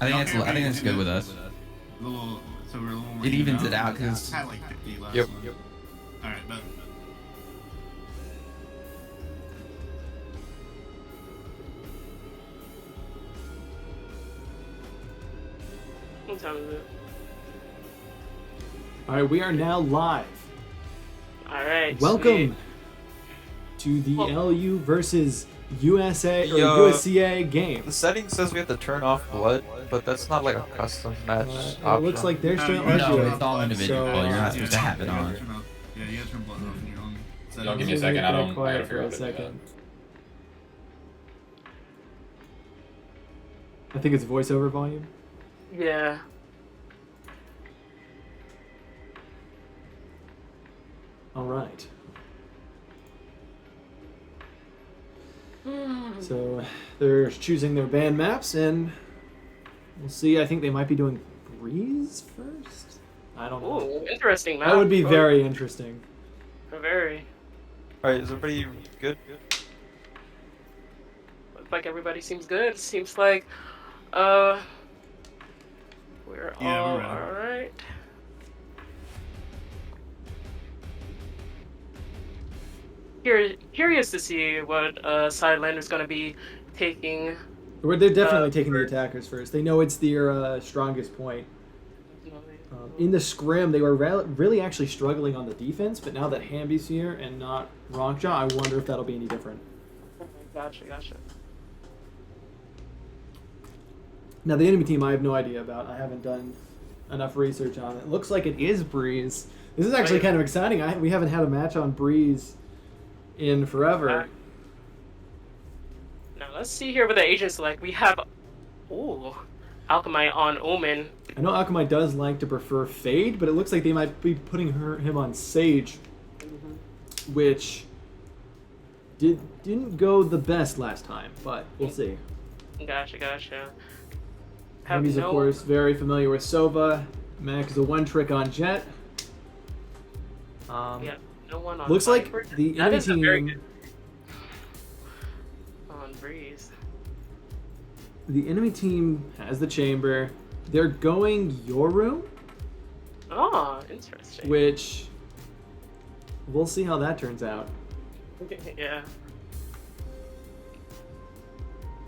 I think it's good with us. So we're a little more It evens it out because. had like 50 last Yep. one. All right, but. What time is it? All right, we are now live. All right. Welcome sweet. to the LU versus USA or Yo. USCA game. The setting says we have to turn off blood, but that's not like a custom match It option. looks like they're still No, No, arguing. it's all individual. So, You're not supposed to have it you on. gotta turn off- Yeah, you gotta turn blood off in your own. Y'all give me a Just second. I very don't. I quiet gotta for figure a out what to do. second. I think it's voiceover volume. Yeah. All right. So they're choosing their band maps, and we'll see. I think they might be doing Breeze first. I don't know. Ooh, interesting. That would be Oh, very interesting. very. Alright, is everybody good? Looks like everybody seems good. Seems like, we're Yeah, all we're ready. alright. Curious to see what Sidelander's gonna be taking. They're definitely taking the attackers first. They know it's their strongest point. In the scrim, they were really actually struggling on the defense, but now that Hamby's here and not Ronkjaw, I wonder if that'll be any different. Gotcha. Now, the enemy team I have no idea about. I haven't done enough research on it. It looks like it is Breeze. This is actually kind of exciting. We haven't had a match on Breeze in forever. Now let's see here with the agent select. We have, Alchemy on Omen. I know Akamai does like to prefer Fade, but it looks like they might be putting him on Sage, which didn't go the best last time, but we'll see. Gotcha. Hamby's, of course, very familiar with Sova. Mac is a one-trick on Jet. Yeah, no one on Looks like Viper. the That enemy is a very team... good on Breeze. The enemy team has the chamber. They're going Yoru, Oh, interesting. which we'll see how that turns out. Yeah.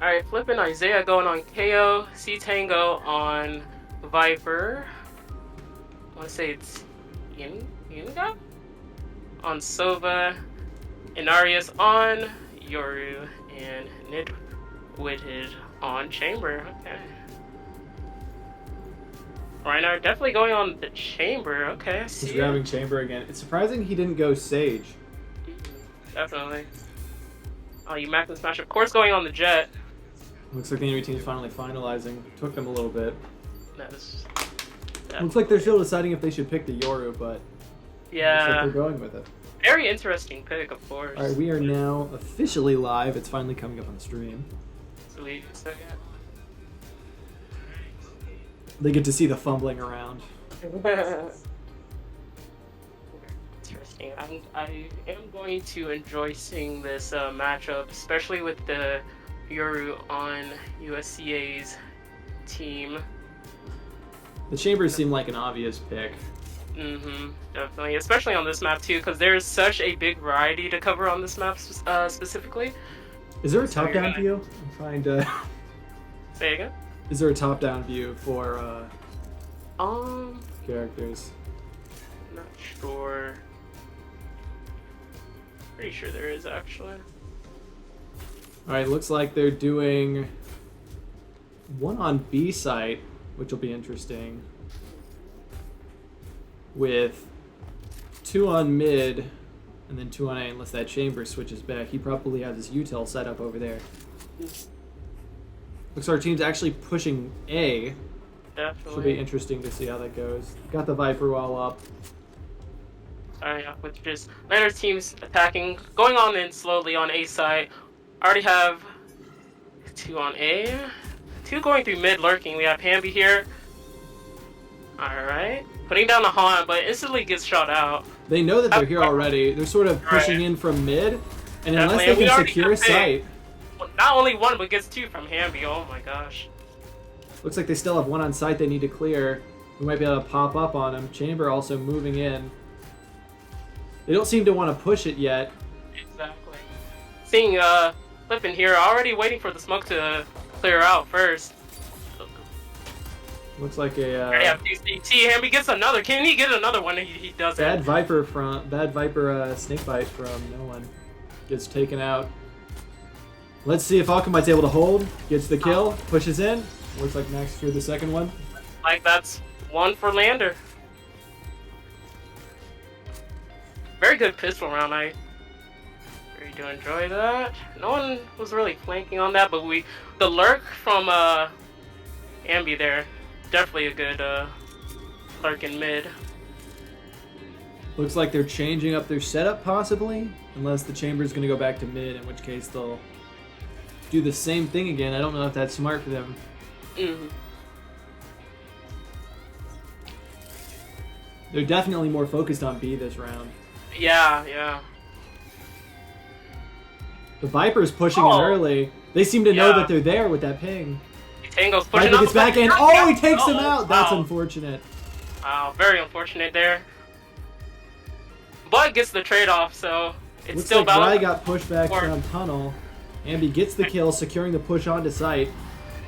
Alright, flipping Isaiah going on KO, C Tango on Viper. I want to say it's Yunga? On Sova, Inarius on Yoru, and Nitwitted on Chamber. Okay. Reinar definitely going on the Chamber. Okay, I see. He's it. grabbing chamber again. It's surprising he didn't go Sage. Definitely. Oh, you Mac and Smash, of course, going on the Jet. Looks like the enemy team's finally finalizing. Took them a little bit. That is. Looks like they're still deciding if they should pick the Yoru, but looks Yeah. like they're going with it. Very interesting pick, of course. All right, we are now officially live. It's finally coming up on the stream. Sweet. So, yeah. They get to see the fumbling around. Interesting. I am going to enjoy seeing this matchup, especially with the Yoru on USCA's team. The chambers seem like an obvious pick. Definitely, especially on this map too, because there's such a big variety to cover on this map specifically. Is there a So you're top-down gonna- view? I'm trying to... Say again. Is there a top-down view for Um, characters? not sure. Pretty sure there is actually. All right, looks like they're doing one on B site, which will be interesting, with 2 on mid, and then 2 on A, unless that chamber switches back. He probably has his util set up over there. Looks like our team's actually pushing A. Definitely. Should be interesting to see how that goes. Got the Viper wall up. Alright, with just Leonard's team's attacking, going on in slowly on A side. Already have 2 on A, 2 going through mid lurking. We have Hamby here. Alright, putting down the Han, but instantly gets shot out. They know that they're here already. They're sort of pushing Right. in from mid, and Definitely, unless and they we can already secure got big. site, Not only 1, but gets 2 from Hamby. Oh my gosh. Looks like they still have one on site they need to clear. We might be able to pop up on him. Chamber also moving in. They don't seem to want to push it yet. Exactly. Seeing Flippin here, already waiting for the smoke to clear out first. Looks like a Yeah, DCT. Hamby gets another. Can he get another one? He doesn't. bad Viper snake bite from no one. Gets taken out. Let's see if Alchemite's able to hold. Gets the kill. Pushes in. Looks like Max threw the second one. Like that's one for Lander. Very good pistol round. I really do enjoy that. No one was really flanking on that, but the lurk from Ambi there, definitely a good lurk in mid. Looks like they're changing up their setup possibly, unless the Chamber's going to go back to mid, in which case they'll do the same thing again. I don't know if that's smart for them. Mm-hmm. They're definitely more focused on B this round. Yeah. The Viper's pushing in early. They seem to know that they're there with that ping. Tango's pushing Viper up. gets back in. Oh, he takes him out. That's unfortunate. Wow, very unfortunate there. But gets the trade-off, so it's Looks still like Rye balanced. got pushed back down tunnel. Ambi gets the kill, securing the push onto site.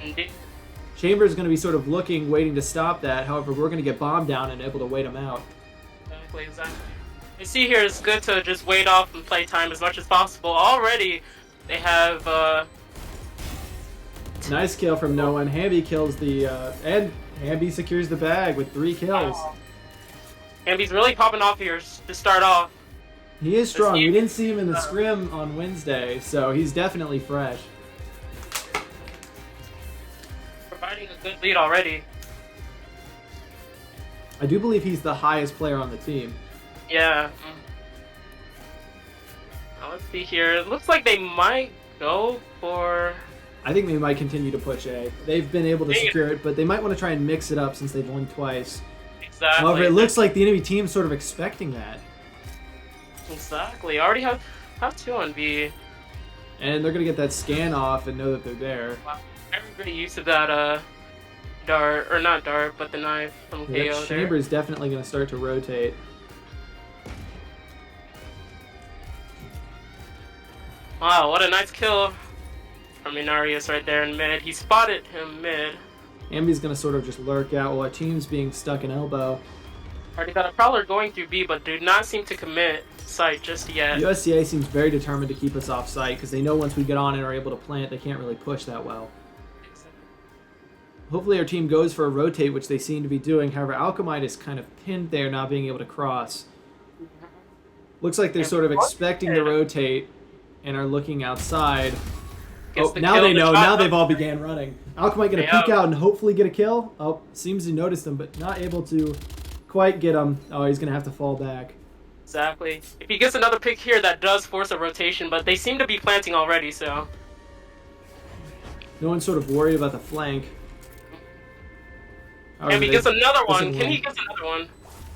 Indeed. Chamber's going to be sort of looking, waiting to stop that. However, we're going to get bombed down and able to wait him out. Exactly. You see here, it's good to just wait off and play time as much as possible. Already, they have Nice kill from no one. Hamby kills the and Hamby secures the bag with 3 kills. And he's really popping off here to start off. He is strong. We didn't see him in the scrim on Wednesday, so he's definitely fresh. Providing a good lead already. I do believe he's the highest player on the team. Yeah. Now let's see here. It looks like they might go for... I think they might continue to push A. They've been able to secure it, but they might want to try and mix it up since they've won twice. Exactly. However, it looks like the enemy team's sort of expecting that. Exactly. Already have 2 on B. And they're going to get that scan off and know that they're there. Wow. Everybody used to that dart, or not dart, but the knife from KO That chamber is definitely going to start to rotate. Wow, what a nice kill from Inarius right there in mid. He spotted him mid. Ambi's going to sort of just lurk out while our team's being stuck in elbow. Already got a Prowler going through B, but do not seem to commit site just yet. USCA seems very determined to keep us off site because they know once we get on and are able to plant, they can't really push that well. Hopefully our team goes for a rotate, which they seem to be doing. However, Alchemite is kind of pinned there, not being able to cross. Looks like they're sort of expecting to rotate and are looking outside. Oh, now they know. Now they've all began running. Alchemite going to peek out and hopefully get a kill. Oh, seems to notice them, but not able to quite get him. Oh, he's going to have to fall back. Exactly. If he gets another pick here, that does force a rotation, but they seem to be planting already, so... No one's sort of worried about the flank. Hamby gets another one. Can he get another one?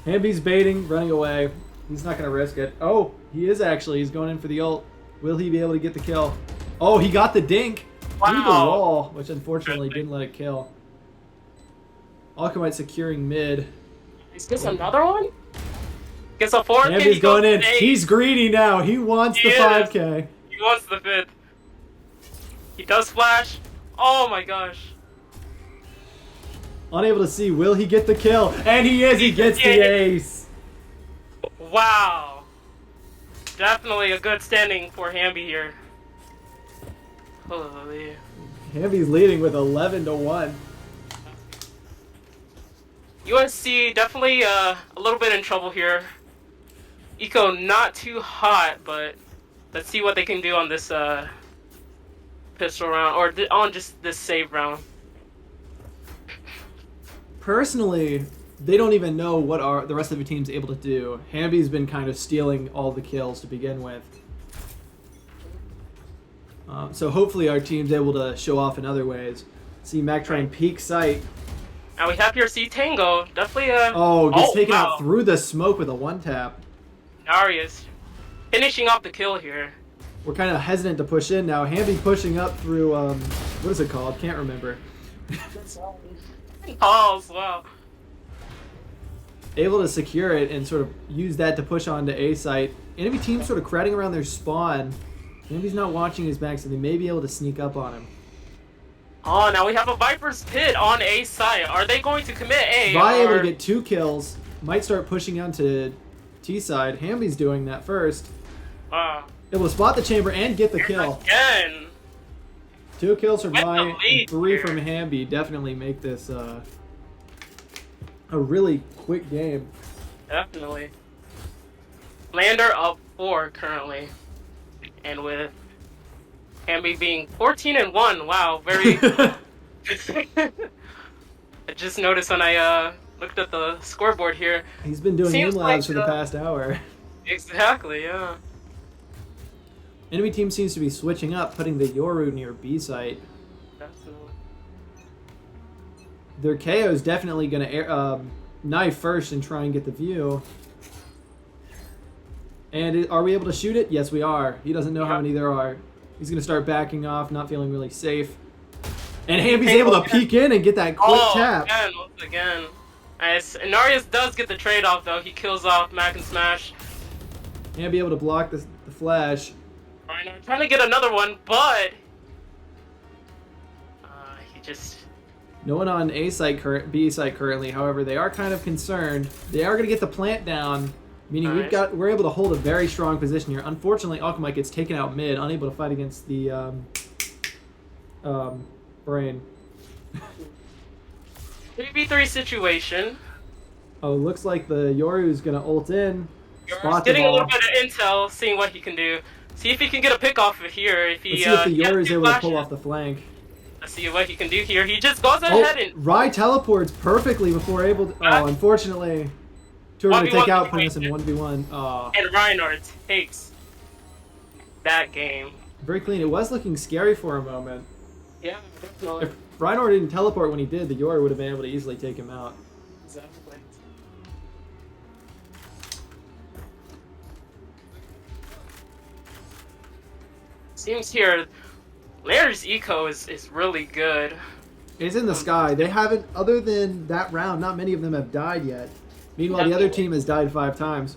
Hamby's baiting, running away. He's not going to risk it. Oh, he is actually. He's going in for the ult. Will he be able to get the kill? Oh, he got the dink through the wall, which unfortunately didn't let it kill. Alchemite securing mid. He gets another one? Gets a 4K. Hamby's going in. He's greedy now. He wants the 5K. He wants the 5th. He does flash. Oh my gosh. Unable to see. Will he get the kill? And he is. He gets the ace. Wow. Definitely a good standing for Hamby here. Holy. Hamby's leading with 11-1. USC definitely a little bit in trouble here. Eco not too hot, but let's see what they can do on this pistol round, or on just this save round. Personally, they don't even know what the rest of the team's able to do. Hamby's been kind of stealing all the kills to begin with. So hopefully our team's able to show off in other ways. See Mac try and peek sight. Now we have here C Tango. Definitely gets taken out through the smoke with a one-tap. Darius finishing off the kill here. We're kind of hesitant to push in now. Hamby pushing up through, what is it called? Can't remember. Calls, wow. Able to secure it and sort of use that to push on to A site. Enemy team sort of crowding around their spawn. Maybe he's not watching his back, so they may be able to sneak up on him. Oh, now we have a Viper's Pit on A site. Are they going to commit A? Vi able to get 2 kills. Might start pushing onto T side. Hamby's doing that first. Wow. Able to spot the chamber and get the kill. Again. 2 kills from With Vi the and lead 3 here. from Hamby. Definitely make this a really quick game. Definitely. Lander up 4 currently. And with Hamby being 14-1. Wow, very... I just noticed when I looked at the scoreboard here. He's been doing Seems aim labs like for the past hour. Exactly, yeah. Enemy team seems to be switching up, putting the Yoru near B site. Definitely. Their KO is definitely going to knife first and try and get the view. And are we able to shoot it? Yes, we are. He doesn't know how many there are. He's going to start backing off, not feeling really safe. And Hamby's able to peek in and get that quick tap. Again, once again. Nice. And Narius does get the trade-off, though. He kills off Mac and Smash. Hamby able to block the flash. Reinhardt trying to get another one, but... he just... No one on A site, B site currently. However, they are kind of concerned. They are going to get the plant down, meaning we're able to hold a very strong position here. Unfortunately, Alchemite gets taken out mid, unable to fight against the Brain. 3v3 situation. Oh, looks like the Yoru's going to ult in. Yoru's getting a little bit of intel, seeing what he can do. See if he can get a pick off of here. If he, Let's see if the he has Yoru's two able to flashes. pull off the flank. Let's see what he can do here. He just goes ahead and... Rai teleports perfectly before able to... Oh, unfortunately. 2 are going to take 1v1 out, putting us in 1v1. Oh. And Reinhardt takes that game. Very clean. It was looking scary for a moment. Yeah, definitely. If Reinhardt didn't teleport when he did, the Yoru would have been able to easily take him out. Exactly. Seems here, Lander's eco is really good. It's in the sky. They haven't, other than that round, not many of them have died yet. Meanwhile, the other team has died 5 times.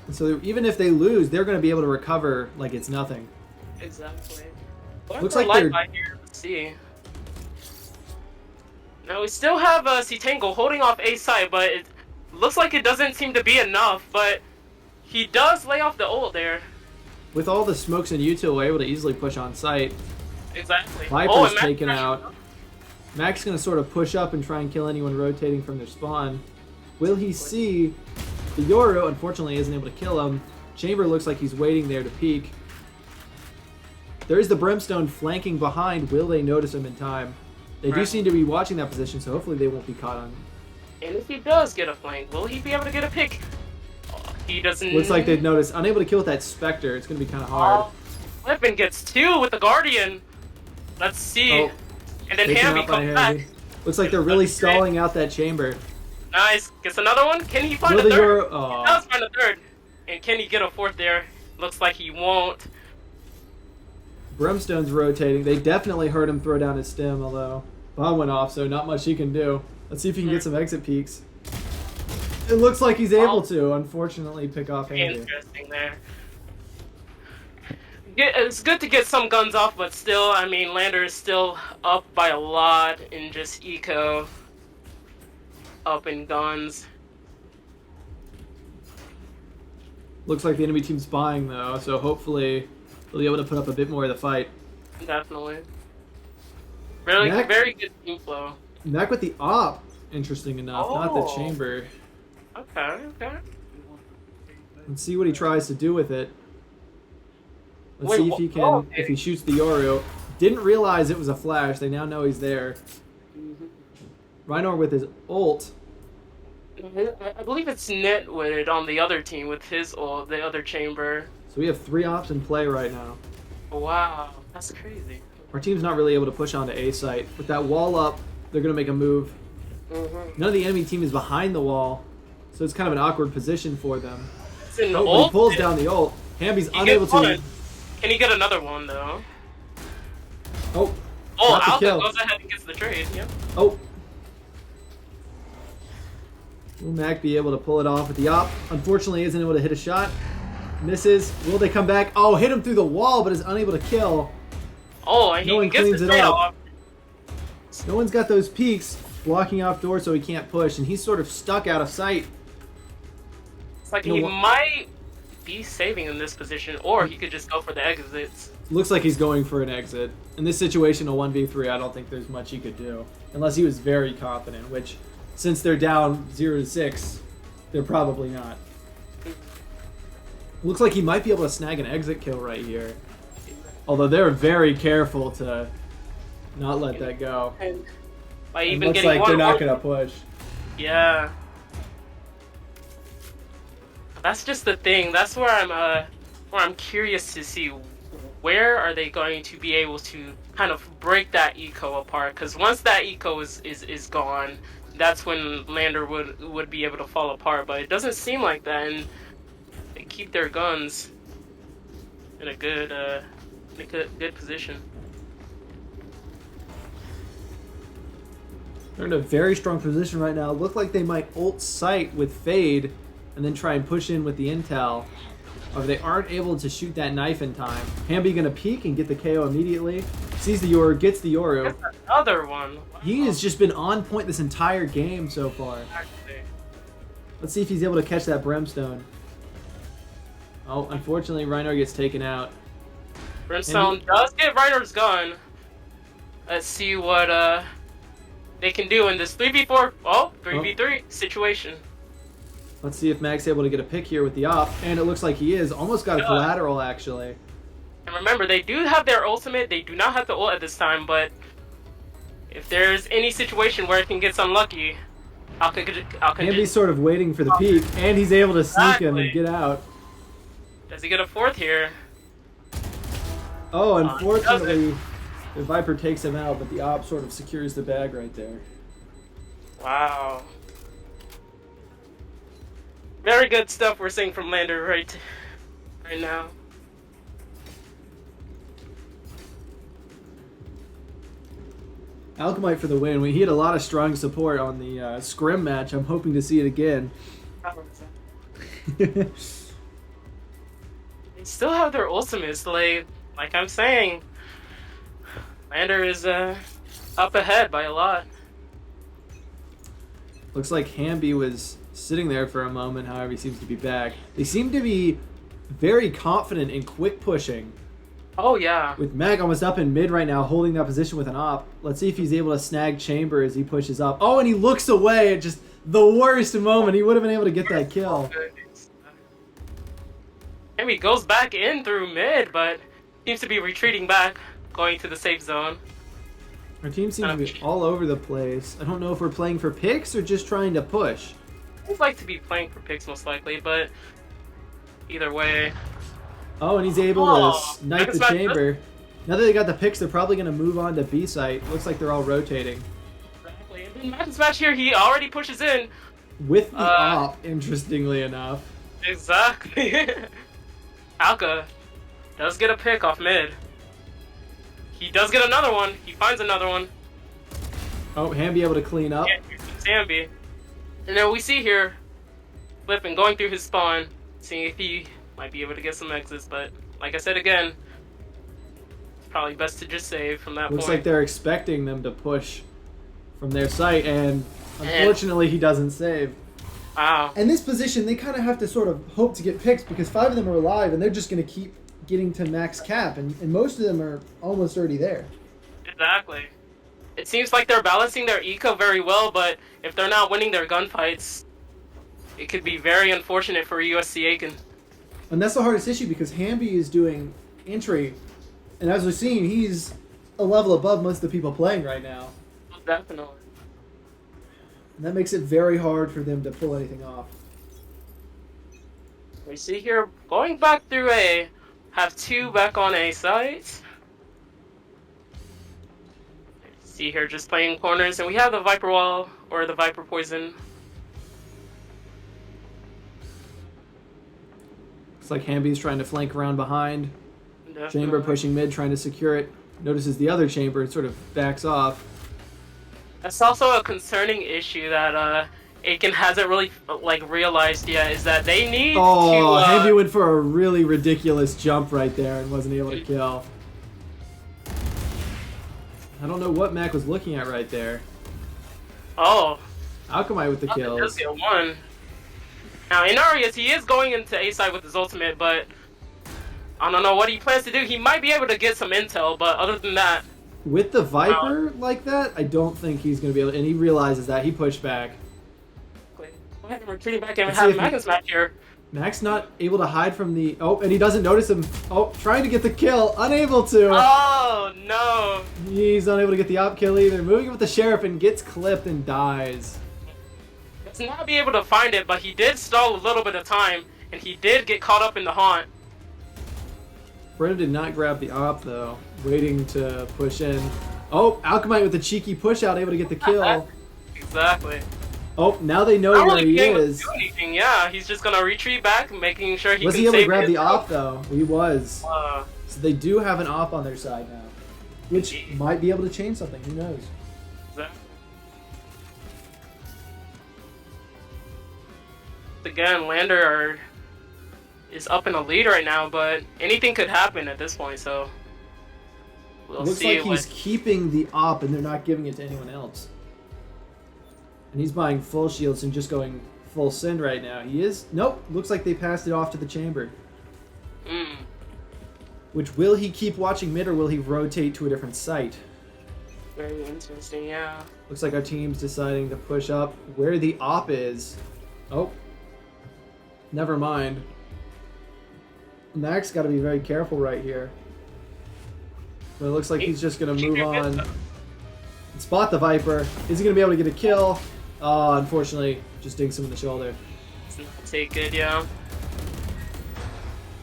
And so even if they lose, they're going to be able to recover like it's nothing. Exactly. Looks like they're... Here. Let's see. Now we still have Citango holding off A side, but it looks like it doesn't seem to be enough. But he does lay off the ult there. With all the smokes and util, we're able to easily push on site. Exactly. Viper's taken out. Mac's going to sort of push up and try and kill anyone rotating from their spawn. Will he see the Yoru? Unfortunately, isn't able to kill him. Chamber looks like he's waiting there to peek. There is the Brimstone flanking behind. Will they notice him in time? They do seem to be watching that position, so hopefully they won't be caught on. And if he does get a flank, will he be able to get a pick? He doesn't... Looks like they'd notice. Unable to kill with that Spectre. It's going to be kind of hard. Flippin gets 2 with the Guardian. Let's see. Oh, and then taken Hamby out by comes Hamby. back. Looks like they're really stalling out that chamber. Nice. Gets another one. Can he find Will a the third? Yoru... Oh. He does find a third. And can he get a 4th there? Looks like he won't. Brimstone's rotating. They definitely heard him throw down his stem, although bomb went off, so not much he can do. Let's see if he can get some exit peeks. It looks like he's able to, unfortunately, pick off Hamby. Interesting there. It's good to get some guns off, but still, I mean, Lander is still up by a lot in just eco. Up in guns. Looks like the enemy team's buying, though, so hopefully they'll be able to put up a bit more of the fight. Definitely. Really, Mac, very good team flow. Mac with the op, interesting enough, not the chamber. Okay, okay. Let's see what he tries to do with it. Let's Wait, see if he can, okay. if he shoots the Yoru. Didn't realize it was a flash. They now know he's there. Reinhardt with his ult. I believe it's Nitwit on the other team with his ult, the other chamber. So we have 3 ops in play right now. Wow, that's crazy. Our team's not really able to push onto A site. With that wall up, they're going to make a move. None of the enemy team is behind the wall, so it's kind of an awkward position for them. It's in the But ult. he pulls down the ult. Hamby's unable to... Can he get another one, though? Oh, Oh, got the Alka kill. goes ahead and gets the trade. Yep. Oh. Will Mac be able to pull it off with the op? Unfortunately, isn't able to hit a shot. Misses. Will they come back? Oh, hit him through the wall, but is unable to kill. Oh, and No one he gets cleans the it trade up. off. No one's got those peaks blocking off doors so he can't push, and he's sort of stuck out of sight. It's like No he one- might be saving in this position, or he could just go for the exits. Looks like he's going for an exit. In this situation, a 1v3, I don't think there's much he could do. Unless he was very confident, which, since they're down 0-6, they're probably not. Looks like he might be able to snag an exit kill right here. Although they're very careful to not let that go. And by It even looks getting like one they're not more- going to push. Yeah. That's just the thing. That's where I'm curious to see where are they going to be able to kind of break that eco apart. Because once that eco is gone, that's when Lander would be able to fall apart. But it doesn't seem like that, and they keep their guns in a good position. They're in a very strong position right now. Look like they might ult sight with Fade and then try and push in with the intel. However, they aren't able to shoot that knife in time. Hamby gonna peek and get the KO immediately. Sees the Yoru, gets the Yoru. That's another one. Wow. He has just been on point this entire game so far. Actually. Let's see if he's able to catch that Brimstone. Oh, unfortunately, Rhino gets taken out. Brimstone does get Reiner's gun. Let's see what they can do in this 3v4, 3v3 situation. Let's see if Mac's able to get a pick here with the op, and it looks like he is. Almost got a collateral, actually. And remember, they do have their ultimate. They do not have the ult at this time, but if there's any situation where it can get unlucky, Alka Hamby's sort of waiting for the peek, and he's able to sneak him and get out. Does he get a fourth here? Oh, unfortunately, the Viper takes him out, but the op sort of secures the bag right there. Wow. Very good stuff we're seeing from Lander right now. Alchemite for the win. He had a lot of strong support on the scrim match. I'm hoping to see it again. They still have their ultimates, like I'm saying. Lander is up ahead by a lot. Looks like Hamby was sitting there for a moment, however he seems to be back. They seem to be very confident in quick pushing. Oh yeah. With Mag almost up in mid right now, holding that position with an op. Let's see if he's able to snag Chamber as he pushes up. Oh, and he looks away at just the worst moment. He would have been able to get that kill. And he goes back in through mid, but seems to be retreating back, going to the safe zone. Our team seems to be all over the place. I don't know if we're playing for picks or just trying to push. I'd like to be playing for picks most likely, but either way. Oh, and he's able to snipe the Max chamber. Now that they got the picks, they're probably going to move on to B site. Looks like they're all rotating. Exactly. And then Matt's match here, he already pushes in. With the op, interestingly enough. Exactly. Alka does get a pick off mid. He does get another one. He finds another one. Oh, Hamby able to clean up. Yeah, Zambi. And then we see here, flipping, going through his spawn, seeing if he might be able to get some exits, but like I said again, it's probably best to just save from that Looks point. like they're expecting them to push from their site, and unfortunately he doesn't save. Wow. In this position, they kind of have to sort of hope to get picks because 5 of them are alive, and they're just going to keep getting to max cap, and most of them are almost already there. Exactly. It seems like they're balancing their eco very well, but if they're not winning their gunfights, it could be very unfortunate for USCA. And that's the hardest issue because Hamby is doing entry, and as we're seeing, he's a level above most of the people playing right now. Definitely. And that makes it very hard for them to pull anything off. We see here, going back through A, have 2 back on A site. See here, just playing corners, and we have the Viper Wall, or the Viper Poison. Looks like Hamby's trying to flank around behind. Definitely. Chamber pushing mid, trying to secure it. Notices the other chamber and sort of backs off. That's also a concerning issue that Aiken hasn't really like realized yet. Is that they need Oh, to. Hamby went for a really ridiculous jump right there and wasn't able to kill. I don't know what Mac was looking at right there. Oh. Alchemite with the kills. Does get one. Now Inarius, he is going into A side with his ultimate, but I don't know what he plans to do. He might be able to get some intel, but other than that, with the Viper like that, I don't think he's going to be able to, and he realizes that. He pushed back. go ahead and retreat back and Let's have see if Magnus match here. Max not able to hide from the... Oh, and he doesn't notice him. Oh, trying to get the kill. Unable to. Oh, no. He's unable to get the op kill either. Moving with the Sheriff and gets clipped and dies. Does not be able to find it, but he did stall a little bit of time, and he did get caught up in the haunt. Brennan did not grab the op, though. Waiting to push in. Oh, Alchemite with the cheeky push out, able to get the kill. Exactly. Oh, now they know where he is. Do anything. Yeah, he's just gonna retreat back, making sure he Was can he able to save grab the himself. op, though? He was. So they do have an op on their side now. Which might be able to change something. Who knows? Again, Lander is up in a lead right now, but anything could happen at this point, so we'll Looks see. like he's keeping the op and they're not giving it to anyone else. And he's buying full shields and just going full send right now. He is... Nope. Looks like they passed it off to the chamber. Which, will he keep watching mid or will he rotate to a different site? Very interesting, yeah. Looks like our team's deciding to push up where the op is. Oh. Never mind. Max got to be very careful right here. But it looks like he's just going to move on. And spot the Viper. Is he going to be able to get a kill? Oh, unfortunately, just dings him in the shoulder. It's not take good, yeah.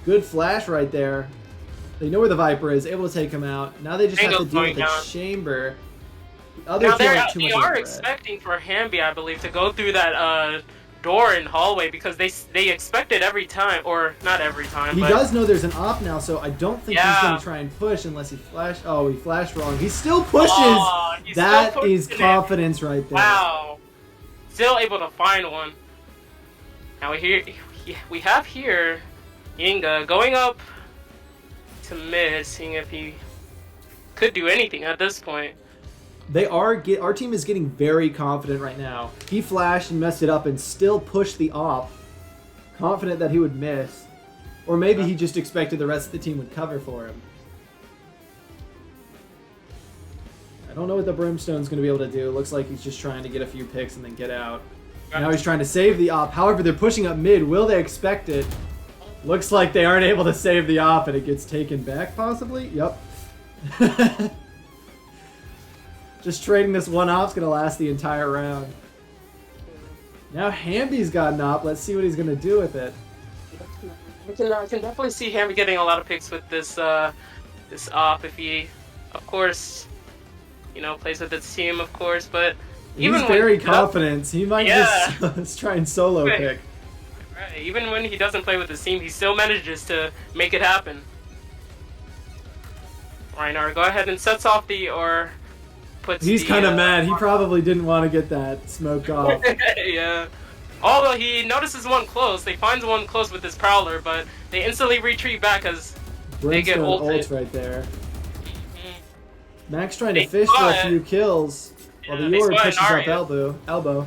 Good flash right there. They know where the Viper is, able to take him out. Now they just have to deal with the chamber. The other Now two have too they much are overhead. expecting for Hamby, I believe, to go through that door in hallway because they expect it every time, or not every time. He but does know there's an op now, so I don't think he's going to try and push unless he flash. Oh, he flashed wrong. He still pushes. Oh, he's That still is pushing it. confidence right there. Wow. Still able to find one. Now we have here Inga going up to mid, seeing if he could do anything at this point. They are our team is getting very confident right now. He flashed and messed it up and still pushed the op, confident that he would miss. Or maybe he just expected the rest of the team would cover for him. I don't know what the Brimstone's going to be able to do. It looks like he's just trying to get a few picks and then get out. Now he's trying to save the op. However, they're pushing up mid. Will they expect it? Looks like they aren't able to save the op and it gets taken back, possibly? Yep. Just trading this one op's going to last the entire round. Now Hamby's got an op. Let's see what he's going to do with it. I can definitely see Hamby getting a lot of picks with this this op if he, of course, plays with his team, of course. But even he's very confident. He might just try and solo pick. Right. Even when he doesn't play with his team, he still manages to make it happen. Reinar, go ahead and sets off puts He's kind of mad. He probably didn't want to get that smoked off. Yeah. Although he notices one close, they find one close with his Prowler, but they instantly retreat back as they get ulted. Ults right there. Max trying to fish for a few kills while the Yord pushes up elbow.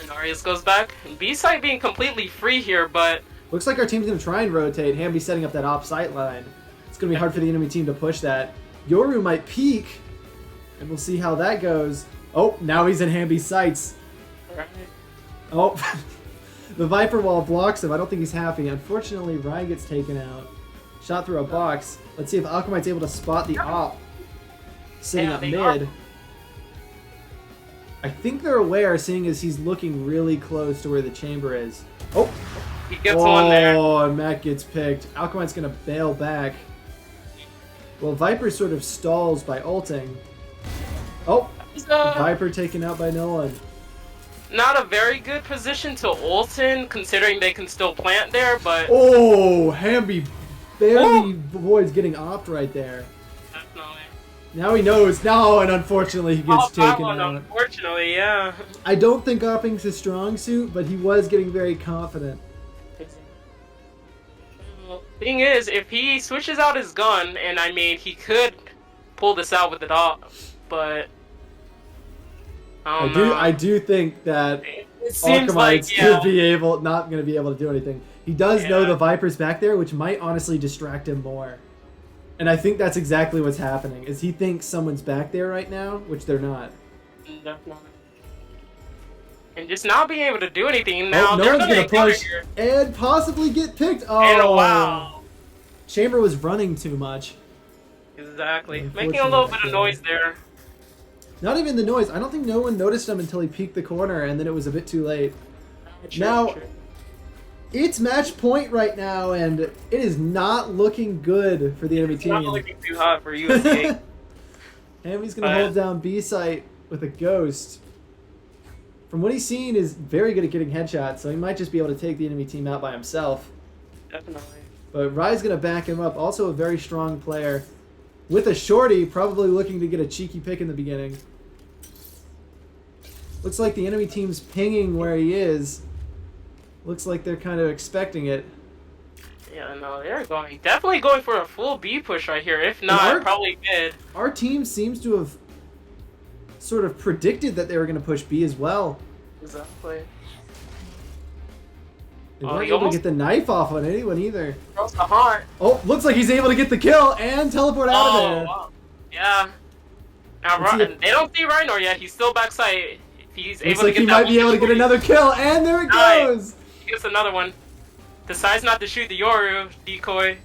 And Arias goes back. And B-side being completely free here, but looks like our team's going to try and rotate. Hamby setting up that off sight line. It's going to be hard for the enemy team to push that. Yoru might peek, and we'll see how that goes. Oh, now he's in Hamby's sights. Right. Oh, the Viper wall blocks him. I don't think he's happy. Unfortunately, Ryan gets taken out. Shot through a box. Let's see if Alchemite's able to spot the op sitting up mid. I think they're aware, seeing as he's looking really close to where the chamber is. Oh! He gets one there. Oh, and Matt gets picked. Alchemite's going to bail back. Well, Viper sort of stalls by ulting. Oh! Viper taken out by Nolan. Not a very good position to ult in, considering they can still plant there, but... Oh! Hamby barely avoids getting opt right there. Definitely. Now he knows. No, and unfortunately he gets taken out. Unfortunately, yeah. I don't think opping's his strong suit, but he was getting very confident. Thing is, if he switches out his gun, and I mean, he could pull this out with it off, but I do think that it seems like could be not going to be able to do anything. He does know the Viper's back there, which might honestly distract him more. And I think that's exactly what's happening, is he thinks someone's back there right now, which they're not. Definitely. And just not being able to do anything now. No one's going to push and possibly get picked. Oh, and wow. Chamber was running too much. Exactly. Making a little bit of noise there. Not even the noise. I don't think no one noticed him until he peeked the corner, and then it was a bit too late. Now, it's match point right now, and it is not looking good for the enemy team. It's not looking too hot for USCA. Hammy's going to hold down B site with a ghost. From what he's seen, is very good at getting headshots, so he might just be able to take the enemy team out by himself. Definitely. But Rye's going to back him up. Also a very strong player. With a shorty, probably looking to get a cheeky pick in the beginning. Looks like the enemy team's pinging where he is. Looks like they're kind of expecting it. Yeah, no, they're definitely going for a full B push right here. If not, probably mid. Our team seems to have sort of predicted that they were going to push B as well. Exactly. They weren't able to get the knife off on anyone either. Throws the heart. Oh, looks like he's able to get the kill and teleport out of there. Wow. Yeah. Now, they don't see Rhino yet. He's still backside. He's able to get he might be able to get another kill, and there it goes. He gets another one. Decides not to shoot the Yoru decoy.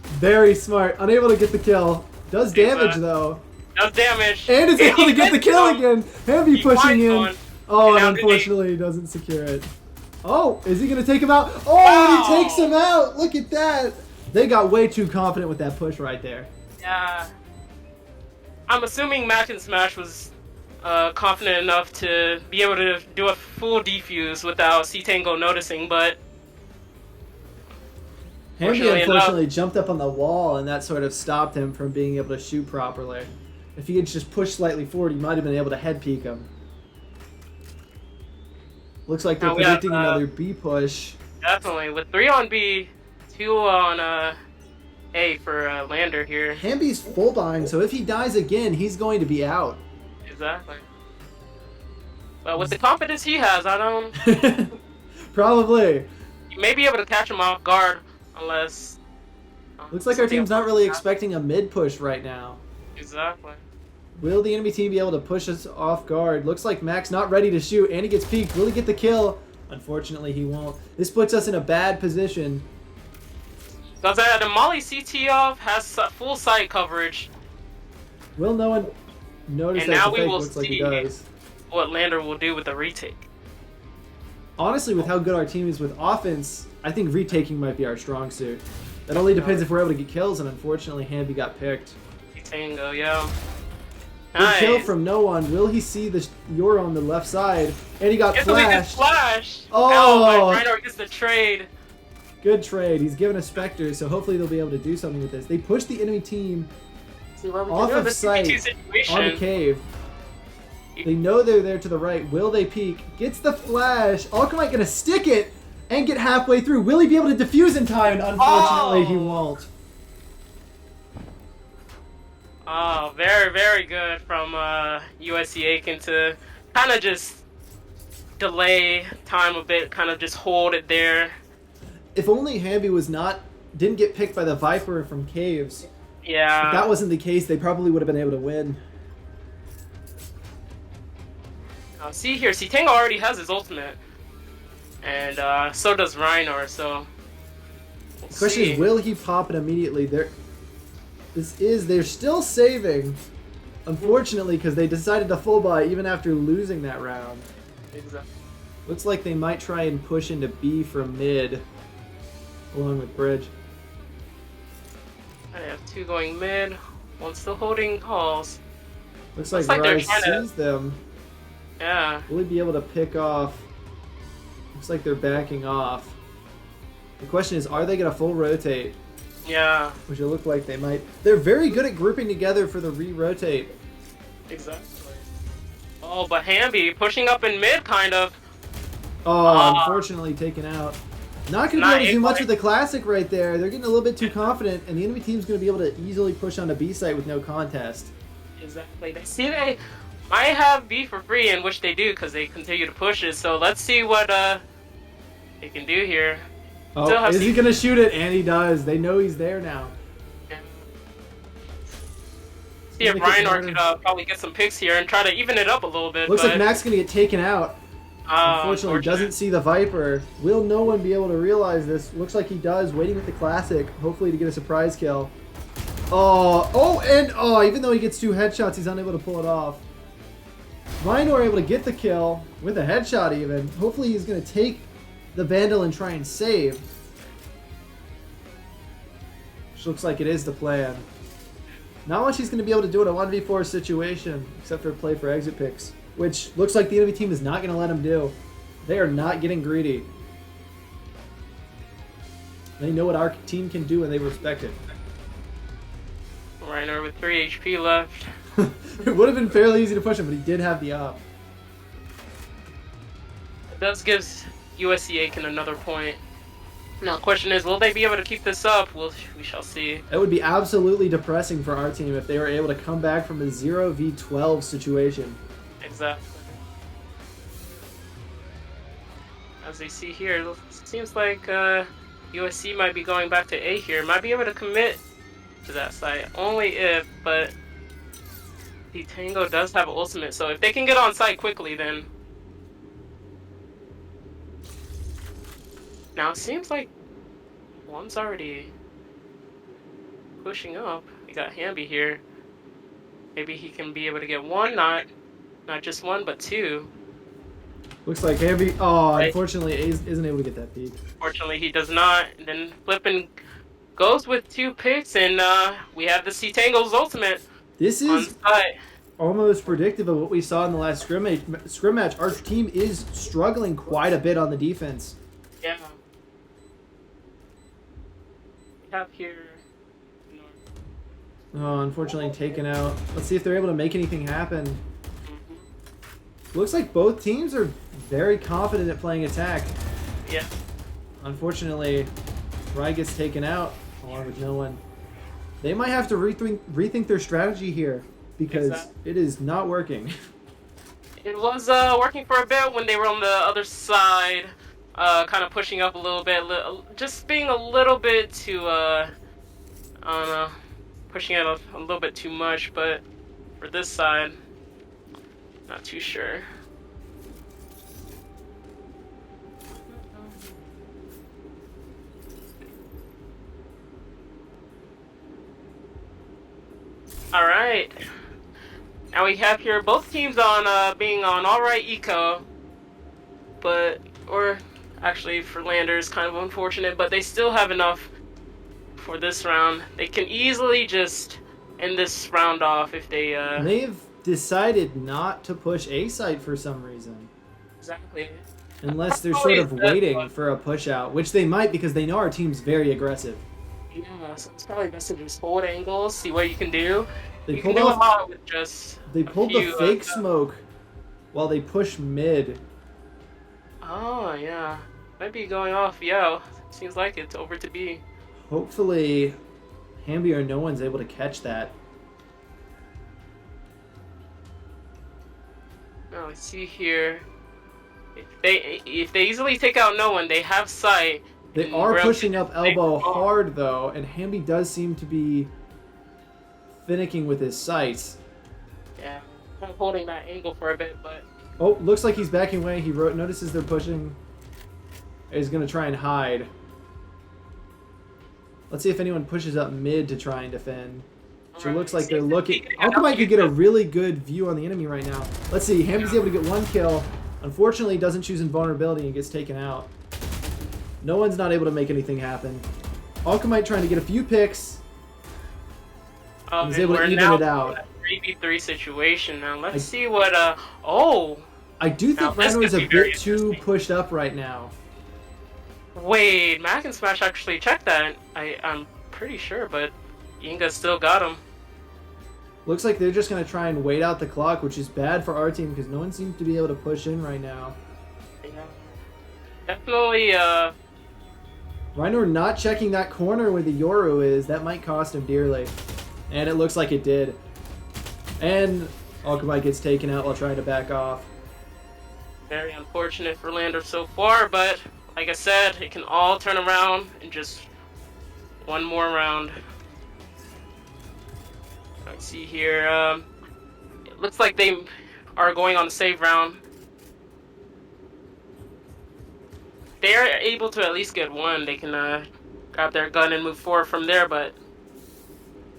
Very smart. Unable to get the kill. Does damage though. Does damage. And is able to get the kill again. Heavy pushing in. Oh, and unfortunately he doesn't secure it. Oh, is he going to take him out? Oh, and he takes him out. Look at that. They got way too confident with that push right there. Yeah. I'm assuming Mac and Smash was confident enough to be able to do a full defuse without C-Tango noticing, but Hamby unfortunately jumped up on the wall, and that sort of stopped him from being able to shoot properly. If he had just pushed slightly forward, he might have been able to head peek him. Looks like they're predicting another B push. Definitely. With 3 on B, 2 on A for Lander here. Hamby's full buying, so if he dies again, he's going to be out. Exactly. But with the confidence he has, I don't... Probably. You may be able to catch him off guard, unless... Looks like our team's not really expecting a mid push right now. Exactly. Will the enemy team be able to push us off guard? Looks like Mac's not ready to shoot, and he gets peeked. Will he get the kill? Unfortunately, he won't. This puts us in a bad position. Does the Molly CT off has full sight coverage. Will no one notice and that now the we fake will looks like he see does? What Lander will do with the retake. Honestly, with how good our team is with offense, I think retaking might be our strong suit. That only depends if we're able to get kills, and unfortunately, Hamby got picked. Tango, yeah. Good kill from no one. Will he see the Yor on the left side? And he got flashed. Oh, Rhino gets the trade. Good trade. He's given a Spectre, so hopefully they'll be able to do something with this. They push the enemy team off of sight on the cave. They know they're there to the right. Will they peek? Gets the flash. Alchemite gonna stick it and get halfway through. Will he be able to defuse in time? Unfortunately, he won't. Oh, very, very good from USCA to kind of just delay time a bit, kind of just hold it there. If only Hamby didn't get picked by the Viper from Caves. Yeah. If that wasn't the case, they probably would have been able to win. See here, C-Tango already has his ultimate. And so does Rhino, so... The question is, will he pop it immediately? They're still saving, unfortunately, because they decided to full buy even after losing that round. Exactly. Looks like they might try and push into B from mid, along with Bridge. I have 2 going mid, 1 still holding halls. Looks like Rise sees them. Yeah. Will he be able to pick off? Looks like they're backing off. The question is, are they going to full rotate? Yeah, Which it look like they might. They're very good at grouping together for the re-rotate. exactly. Oh, but Hamby pushing up in mid, kind of. Oh, unfortunately taken out. Not going to be able to do much able with the classic right there. They're getting a little bit too confident, and the enemy team's going to be able to easily push on the B site with no contest. Exactly. They might have B for free, in which they do because they continue to push it. So let's see what they can do here. Oh, is he going to shoot it? And he does. They know he's there now. Yeah. See if Reinhardt could probably get some picks here and try to even it up a little bit. Looks like Max going to get taken out. Unfortunately, doesn't see the Viper. Will no one be able to realize this? Looks like he does. Waiting with the classic, hopefully to get a surprise kill. Even though he gets 2 headshots, he's unable to pull it off. Rhino are able to get the kill with a headshot even. Hopefully he's going to take the Vandal and try and save. Which looks like it is the plan. Not much he's going to be able to do in a 1v4 situation, except for play for exit picks. Which looks like the enemy team is not going to let him do. They are not getting greedy. They know what our team can do and they respect it. Reiner with 3 HP left. It would have been fairly easy to push him, but he did have the op. It does give USCA another point. Now, the question is, will they be able to keep this up? We shall see. That would be absolutely depressing for our team if they were able to come back from a 0v12 situation. Exactly. As we see here, it seems like USC might be going back to A here. Might be able to commit to that site. Only if, but the Tango does have ultimate, so if they can get on site quickly, then... Now it seems like one's already pushing up. We got Hamby here. Maybe he can be able to get one, not just one, but 2. Looks like Hamby. Oh, unfortunately, isn't able to get that peak. Fortunately, he does not. And then Flippin goes with 2 picks, and we have the C-Tango's ultimate. This is almost predictive of what we saw in the last scrim match. Our team is struggling quite a bit on the defense. Yeah. We have here... Oh, unfortunately taken out. Let's see if they're able to make anything happen. Looks like both teams are very confident at playing attack. Yeah. Unfortunately, Rye gets taken out along with no one. They might have to rethink their strategy here because it is not working. It was working for a bit when they were on the other side, kind of pushing up a little bit, just being a little bit too, I don't know, pushing it a little bit too much, but for this side, not too sure. All right. Now we have here both teams on being on alright eco, or actually for Landers, kind of unfortunate, but they still have enough for this round. They can easily just end this round off if they. They've decided not to push A site for some reason. Exactly. Unless they're sort of waiting for a push out, which they might because they know our team's very aggressive. Yeah, so it's probably best to just hold angles, see what you can do. They you pulled can do off. a lot with just They pulled the fake smoke while they push mid. Oh yeah, might be going off. Yeah, seems like it's over to B. Hopefully, Hamby or no one's able to catch that. Now let's see here. If they easily take out no one, they have sight. They are pushing up elbow hard though, and Hamby does seem to be finicking with his sights. Yeah, kind of holding that angle for a bit, but... Oh, looks like he's backing away. He notices they're pushing. He's going to try and hide. Let's see if anyone pushes up mid to try and defend. So it looks like they're looking... Alchemite could get a really good view on the enemy right now. Let's see. Hamby's able to get 1 kill. Unfortunately, he doesn't choose invulnerability and gets taken out. No one's not able to make anything happen. Alchemite trying to get a few picks. He's able to even it out. 3v3 situation now. Let's see what I do think Rhino is a bit too pushed up right now. Wait, Mac and Smash actually checked that. I'm pretty sure, but Inga still got him. Looks like they're just going to try and wait out the clock, which is bad for our team because no one seems to be able to push in right now. Yeah. Definitely, Reiner not checking that corner where the Yoru is. That might cost him dearly. And it looks like it did. And Alchemite gets taken out while trying to back off. very unfortunate for Lander so far, but like I said, it can all turn around in just one more round. Let's see here. It looks like they are going on the save round. They're able to at least get one. They can grab their gun and move forward from there, but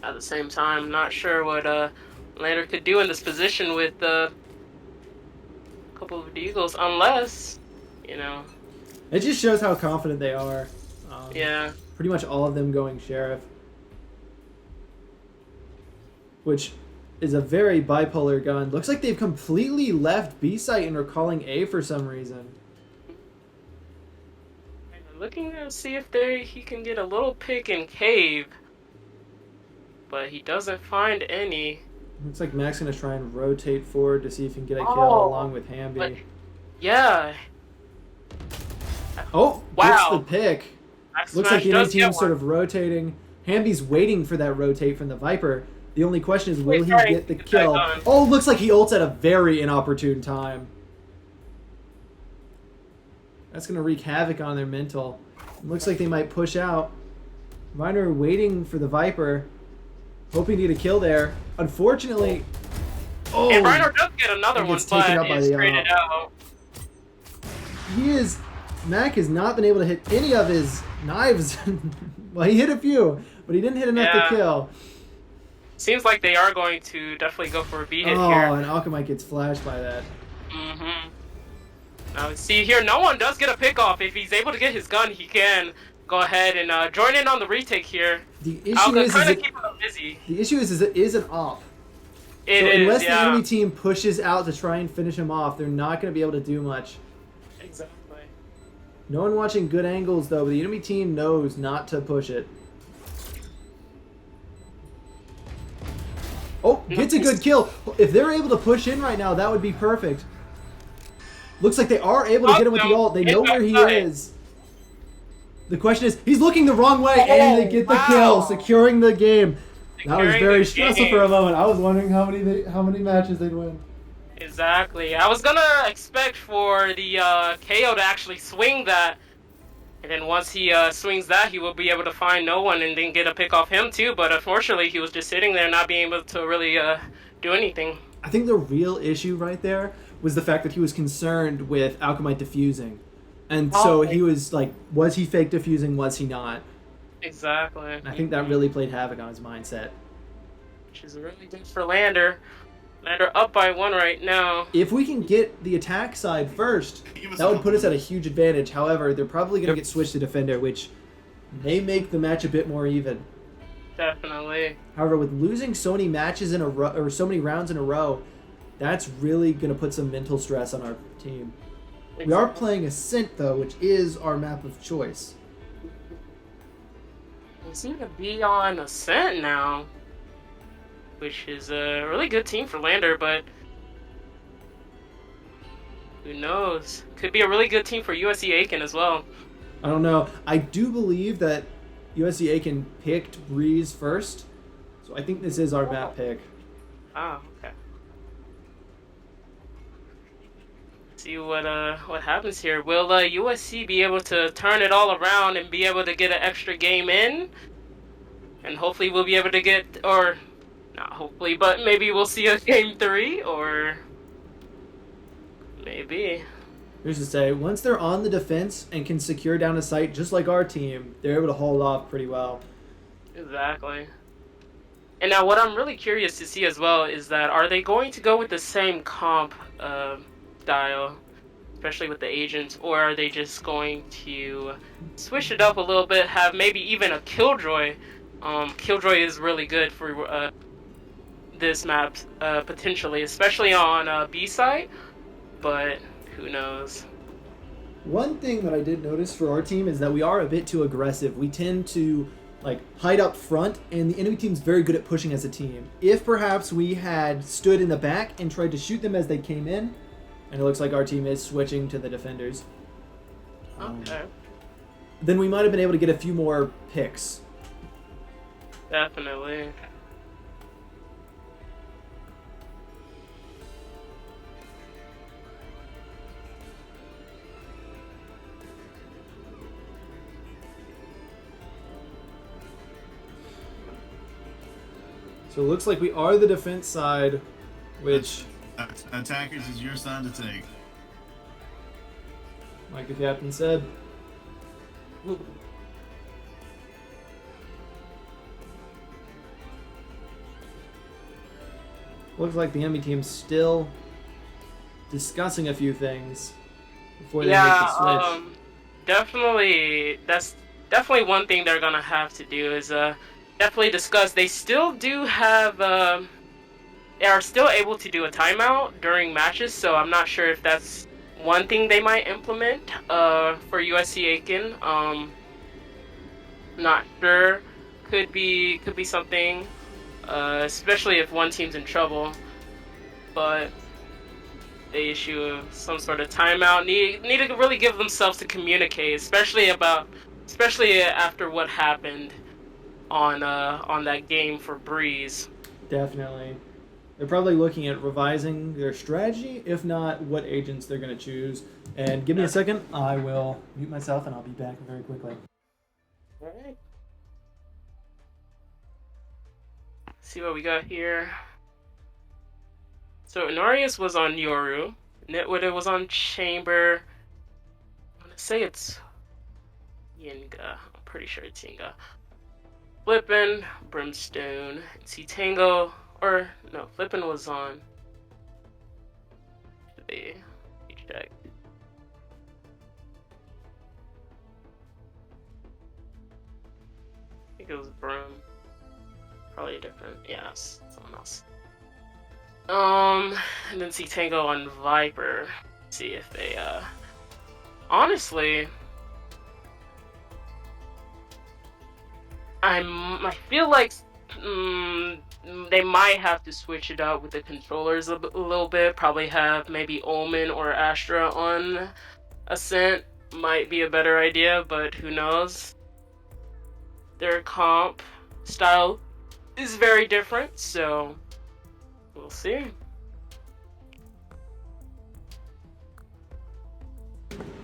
at the same time, not sure what Lander could do in this position with a couple of Deagles, unless, you know. It just shows how confident they are. Yeah. Pretty much all of them going Sheriff. Which is a very bipolar gun. Looks like they've completely left B site and are calling A for some reason. Looking to see if he can get a little pick in cave, but he doesn't find any. Looks like Mac's gonna try and rotate forward to see if he can get a kill along with Hamby. But, yeah. Oh, wow. gets the pick. Max Looks like Smash the enemy does get team's sort one. of rotating. Hamby's waiting for that rotate from the Viper. The only question is, will Wait, he sorry, get the get that kill? gun. Oh, looks like he ults at a very inopportune time. That's going to wreak havoc on their mental. Looks like they might push out. Reiner waiting for the Viper, hoping to get a kill there. Unfortunately, And Reiner does get another he one, gets taken but out by is the traded out. Mac has not been able to hit any of his knives. Well, he hit a few, but he didn't hit enough Yeah. to kill. Seems like they are going to definitely go for a B hit Oh, here. and Alchemite gets flashed by that. Mm-hmm. Now, see here, no one does get a pick off. If he's able to get his gun, he can go ahead and join in on the retake here. The issue I'll is kind of it, keep him busy. the issue is it is an op. It So is, unless the yeah. enemy team pushes out to try and finish him off, they're not going to be able to do much. Exactly. No one watching good angles though, but the enemy team knows not to push it. Oh, gets a good kill. If they're able to push in right now, that would be perfect. Looks like they are able to get him with the ult. They know where he is. The question is, he's looking the wrong way, and they get the kill, securing the game. That was Securing very the stressful game. for a moment. I was wondering how many matches they'd win. Exactly. I was gonna expect for the KO to actually swing that, and then once he swings that, he will be able to find no one and then get a pick off him too. But unfortunately, he was just sitting there, not being able to really do anything. I think the real issue right there was the fact that he was concerned with Alchemite defusing. And so he was like, was he fake defusing, was he not? Exactly. And I think that really played havoc on his mindset. Which is really good for Lander. Lander up by 1 right now. If we can get the attack side first, that would put us at a huge advantage. However, they're probably going to get switched to defender, which may make the match a bit more even. Definitely. However, with losing so many matches in a row, or so many rounds in a row, that's really going to put some mental stress on our team. We are playing Ascent, though, which is our map of choice. We seem to be on Ascent now, which is a really good team for Lander, but who knows? Could be a really good team for USC Aiken as well. I don't know. I do believe that USC Aiken picked Breeze first, so I think this is our map pick. Oh, okay. See what happens here. Will USC be able to turn it all around and be able to get an extra game in? And hopefully we'll be able to get, or not hopefully, but maybe we'll see a game 3, or maybe. Here's to say, once they're on the defense and can secure down a site just like our team, they're able to hold off pretty well. Exactly. And now what I'm really curious to see as well is that are they going to go with the same comp style, especially with the agents, or are they just going to switch it up a little bit, have maybe even a Killjoy? Killjoy is really good for this map, potentially, especially on B side, but who knows? One thing that I did notice for our team is that we are a bit too aggressive. We tend to like hide up front, and the enemy team's very good at pushing as a team. If perhaps we had stood in the back and tried to shoot them as they came in, and it looks like our team is switching to the defenders. Okay. Then we might have been able to get a few more picks. Definitely. So it looks like we are the defense side, which, Attackers is your side to take. like the captain said, looks like the enemy team's still discussing a few things before they make the switch. Definitely. That's definitely one thing they're gonna have to do is definitely discuss. They still do have they are still able to do a timeout during matches, so I'm not sure if that's one thing they might implement for USC Aiken. Not sure. Could be something, especially if one team's in trouble. But they issue some sort of timeout. Need to really give themselves to communicate, especially after what happened on that game for Breeze. Definitely. They're probably looking at revising their strategy, if not what agents they're going to choose. And give me a second, I will mute myself and I'll be back very quickly. Alright. See what we got here. So Inarius was on Yoru. Nitwita was on Chamber. I'm gonna say it's Yinga. I'm pretty sure it's Yinga. Flippin, Brimstone, Tango, or no, Flippin was on. Should be check. I think it was Brim. Probably different. Yes, someone else. And then Tango on Viper. See if they honestly, I feel like they might have to switch it up with the controllers a little bit. Probably have maybe Omen or Astra on Ascent. Might be a better idea, but who knows? Their comp style is very different, so we'll see.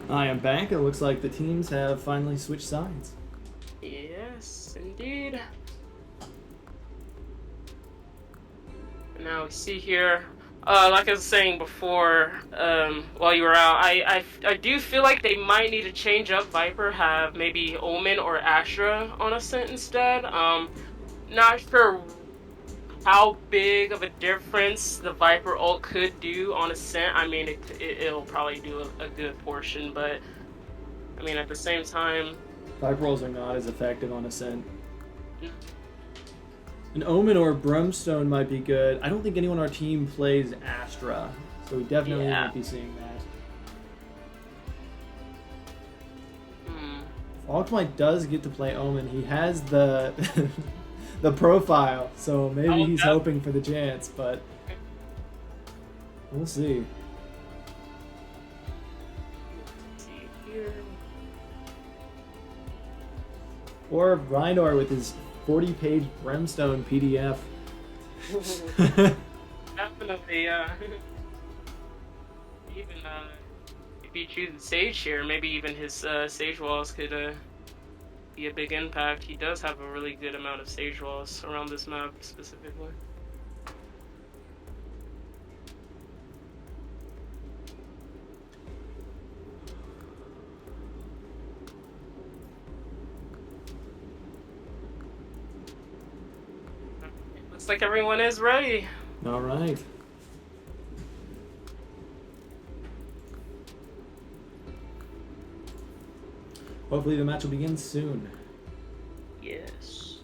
I am back. It looks like the teams have finally switched sides. Yes, indeed. Now we see here, like I was saying before, while you were out, I do feel like they might need to change up Viper, have maybe Omen or Astra on Ascent instead. Not sure how big of a difference the Viper ult could do on Ascent. I mean, it'll probably do a good portion, but I mean, at the same time, Viper rolls are not as effective on Ascent. An Omen or Brimstone might be good. I don't think anyone on our team plays Astra, so we definitely won't be seeing that. Alchemite does get to play Omen. He has the the profile, so maybe he's hoping for the chance, but we'll see. Or Rhinor with his 40-page Brimstone PDF. Definitely, even if he chooses Sage here, maybe even his Sage Walls could be a big impact. He does have a really good amount of Sage Walls around this map specifically. Looks like everyone is ready. All right. Hopefully the match will begin soon. Yes.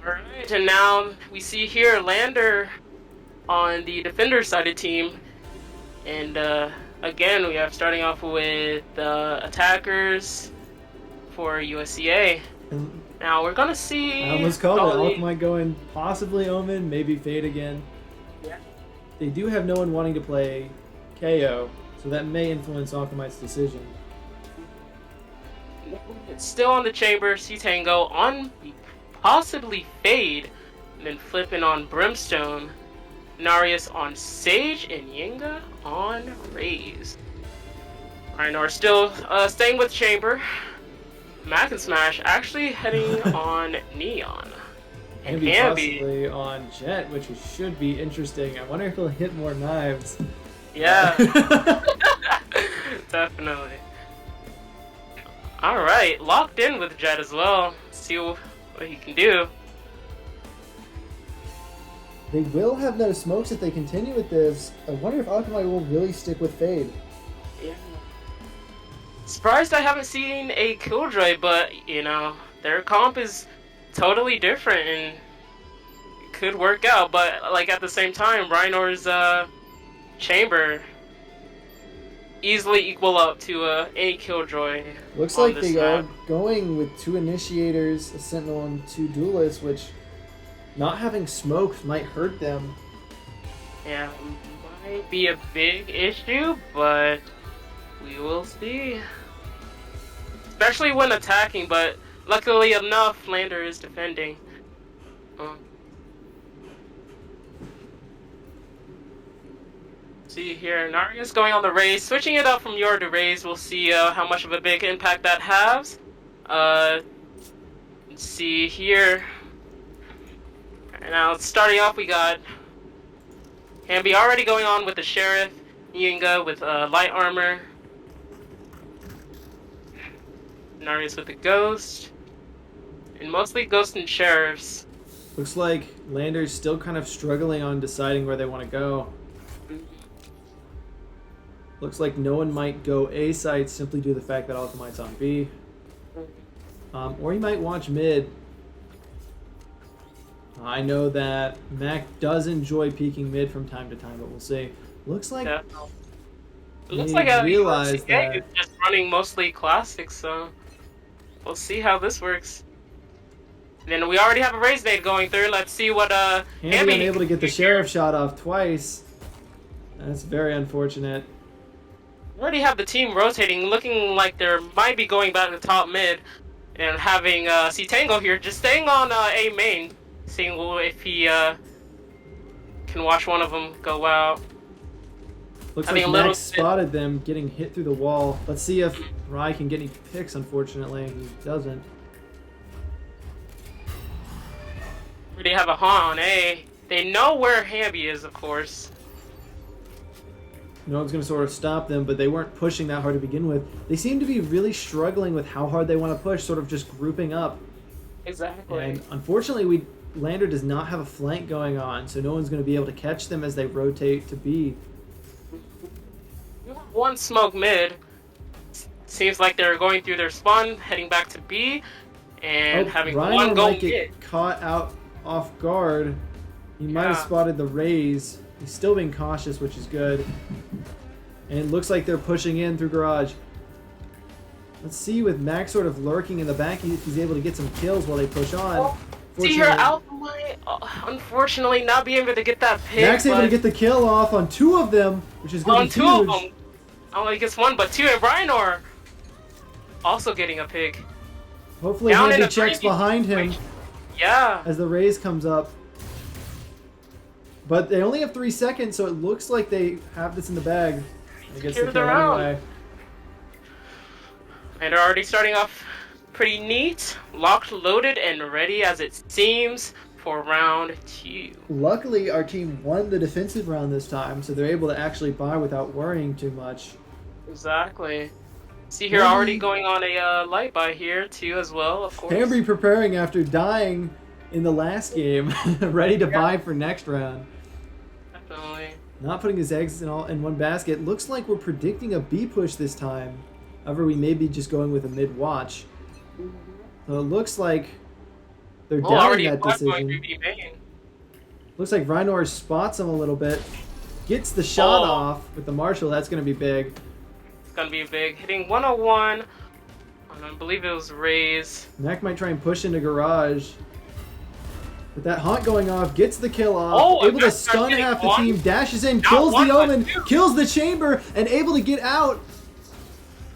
Alright, and now we see here Lander on the defender sided team. And again, we have starting off with attackers for USCA. And Now we're gonna see. I almost called it. Alchemite going possibly Omen, maybe Fade again. Yeah. They do have no one wanting to play KO, so that may influence Alchemite's decision. It's still on the chamber. C-Tango on possibly Fade, and then flipping on Brimstone. Narius on Sage, and Yinga on Raze. Rhino still staying with chamber. Mac and Smash actually heading on Neon. And Maybe Hamby, possibly on Jet, which should be interesting. I wonder if he'll hit more knives. yeah, definitely. All right, locked in with Jet as well. See what he can do. They will have no smokes if they continue with this. I wonder if Alchemite will really stick with Fade. Yeah. Surprised I haven't seen a Killjoy, but you know their comp is totally different and it could work out. But like at the same time, Rhinor's chamber easily equal up to any Killjoy. Looks on like this they are map. going with 2 initiators, a sentinel, and 2 duelists, which not having smokes might hurt them. Yeah, might be a big issue, but we will see. Especially when attacking, but luckily enough, Lander is defending. See here, Narius going on the Raze, switching it up from Yor to Raze. We'll see how much of a big impact that has. Let's see here. Now, starting off, we got Hamby already going on with the Sheriff, Yinga with light armor, Narius with the Ghost, and mostly Ghost and Sheriffs. Looks like Lander's still kind of struggling on deciding where they want to go. Looks like no one might go A site simply due to the fact that Alchemite's on B. Or he might watch mid. I know that Mac does enjoy peeking mid from time to time, but we'll see. Looks like Yeah. It looks they like realize USCA is that just running mostly classics, so we'll see how this works. And then we already have a Raze nade going through. Let's see what Hamby Hamby unable to get the Sheriff shot off twice. That's very unfortunate. We already have the team rotating, looking like they might be going back to top mid, and having C-Tango here just staying on A main, seeing if he can watch one of them go out. Looks I like mean, a little Max spotted them getting hit through the wall. Let's see if Rai can get any picks, unfortunately. He doesn't. Already have a haunt on A. They know where Hamby is, of course. No one's going to sort of stop them, but they weren't pushing that hard to begin with. They seem to be really struggling with how hard they want to push, sort of just grouping up. Exactly. And unfortunately, Lander does not have a flank going on, so no one's going to be able to catch them as they rotate to B. One smoke mid. Seems like they're going through their spawn, heading back to B, and having Rhino one go might get mid. caught out off guard. He might have Yeah. spotted the Raze. He's still being cautious, which is good. And it looks like they're pushing in through garage. Let's see, with Max sort of lurking in the back, if he's able to get some kills while they push on. See here, Fortunately, Alpha might, unfortunately, not be able to get that pick. Max able to but get the kill off on 2 of them, which is going on to be 2 huge. of them. Only gets 1, but 2, and Rhinor also getting a pick. Hopefully Down in Handy a checks 3v behind him Yeah. as the Raze comes up. But they only have 3 seconds, so it looks like they have this in the bag. I guess Here's they the kill round. anyway. And they're already starting off pretty neat, locked, loaded, and ready as it seems for round 2. Luckily, our team won the defensive round this time, so they're able to actually buy without worrying too much. Exactly. See here, Hamby- already going on a light buy here too as well, of course. Hamby preparing after dying in the last game, ready to buy for next round. Definitely. Not putting his eggs in one basket. Looks like we're predicting a B push this time. However, we may be just going with a mid watch. So it looks like They're Oh, doubting already that going through decision. B main. Looks like Rhinor spots him a little bit. Gets the shot Oh. off with the Marshall. That's going to be big. It's gonna be big. Hitting 101. I believe it was Raze. Mac might try and push into garage. With that haunt going off, gets the kill off. Oh, able to Mac starts stun getting half the one. team. Dashes in, Not kills one, the but Omen, two. kills the chamber, and able to get out.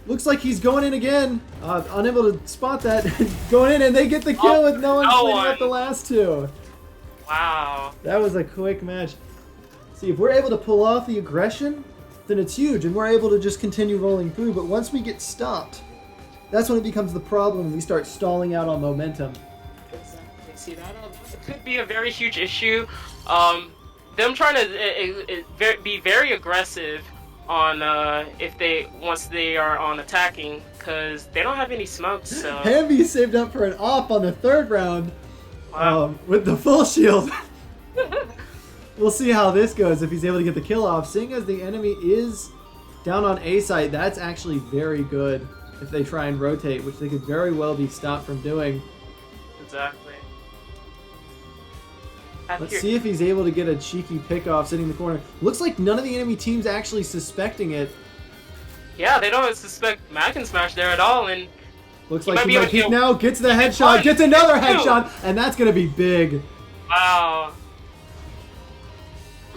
Looks like he's going in again. Unable to spot that. Going in, and they get the kill with no one cleaning up the last two. Wow. That was a quick match. See, if we're able to pull off the aggression, then it's huge, and we're able to just continue rolling through. But once we get stopped, that's when it becomes the problem, and we start stalling out on momentum. Exactly. See, that could be a very huge issue. Them trying to be very aggressive on once they are on attacking, because they don't have any smokes. So. Hamby saved up for an op on the third round. Wow. With the full shield. We'll see how this goes if he's able to get the kill off. Seeing as the enemy is down on A site, that's actually very good if they try and rotate, which they could very well be stopped from doing. Exactly. Let's see if he's able to get a cheeky pick off sitting in the corner. Looks like none of the enemy team's actually suspecting it. Yeah, they don't suspect Mac and Smash there at all, and Looks he like he might might be peek able to now, gets the headshot, one, gets another two. headshot, and that's going to be big. wow.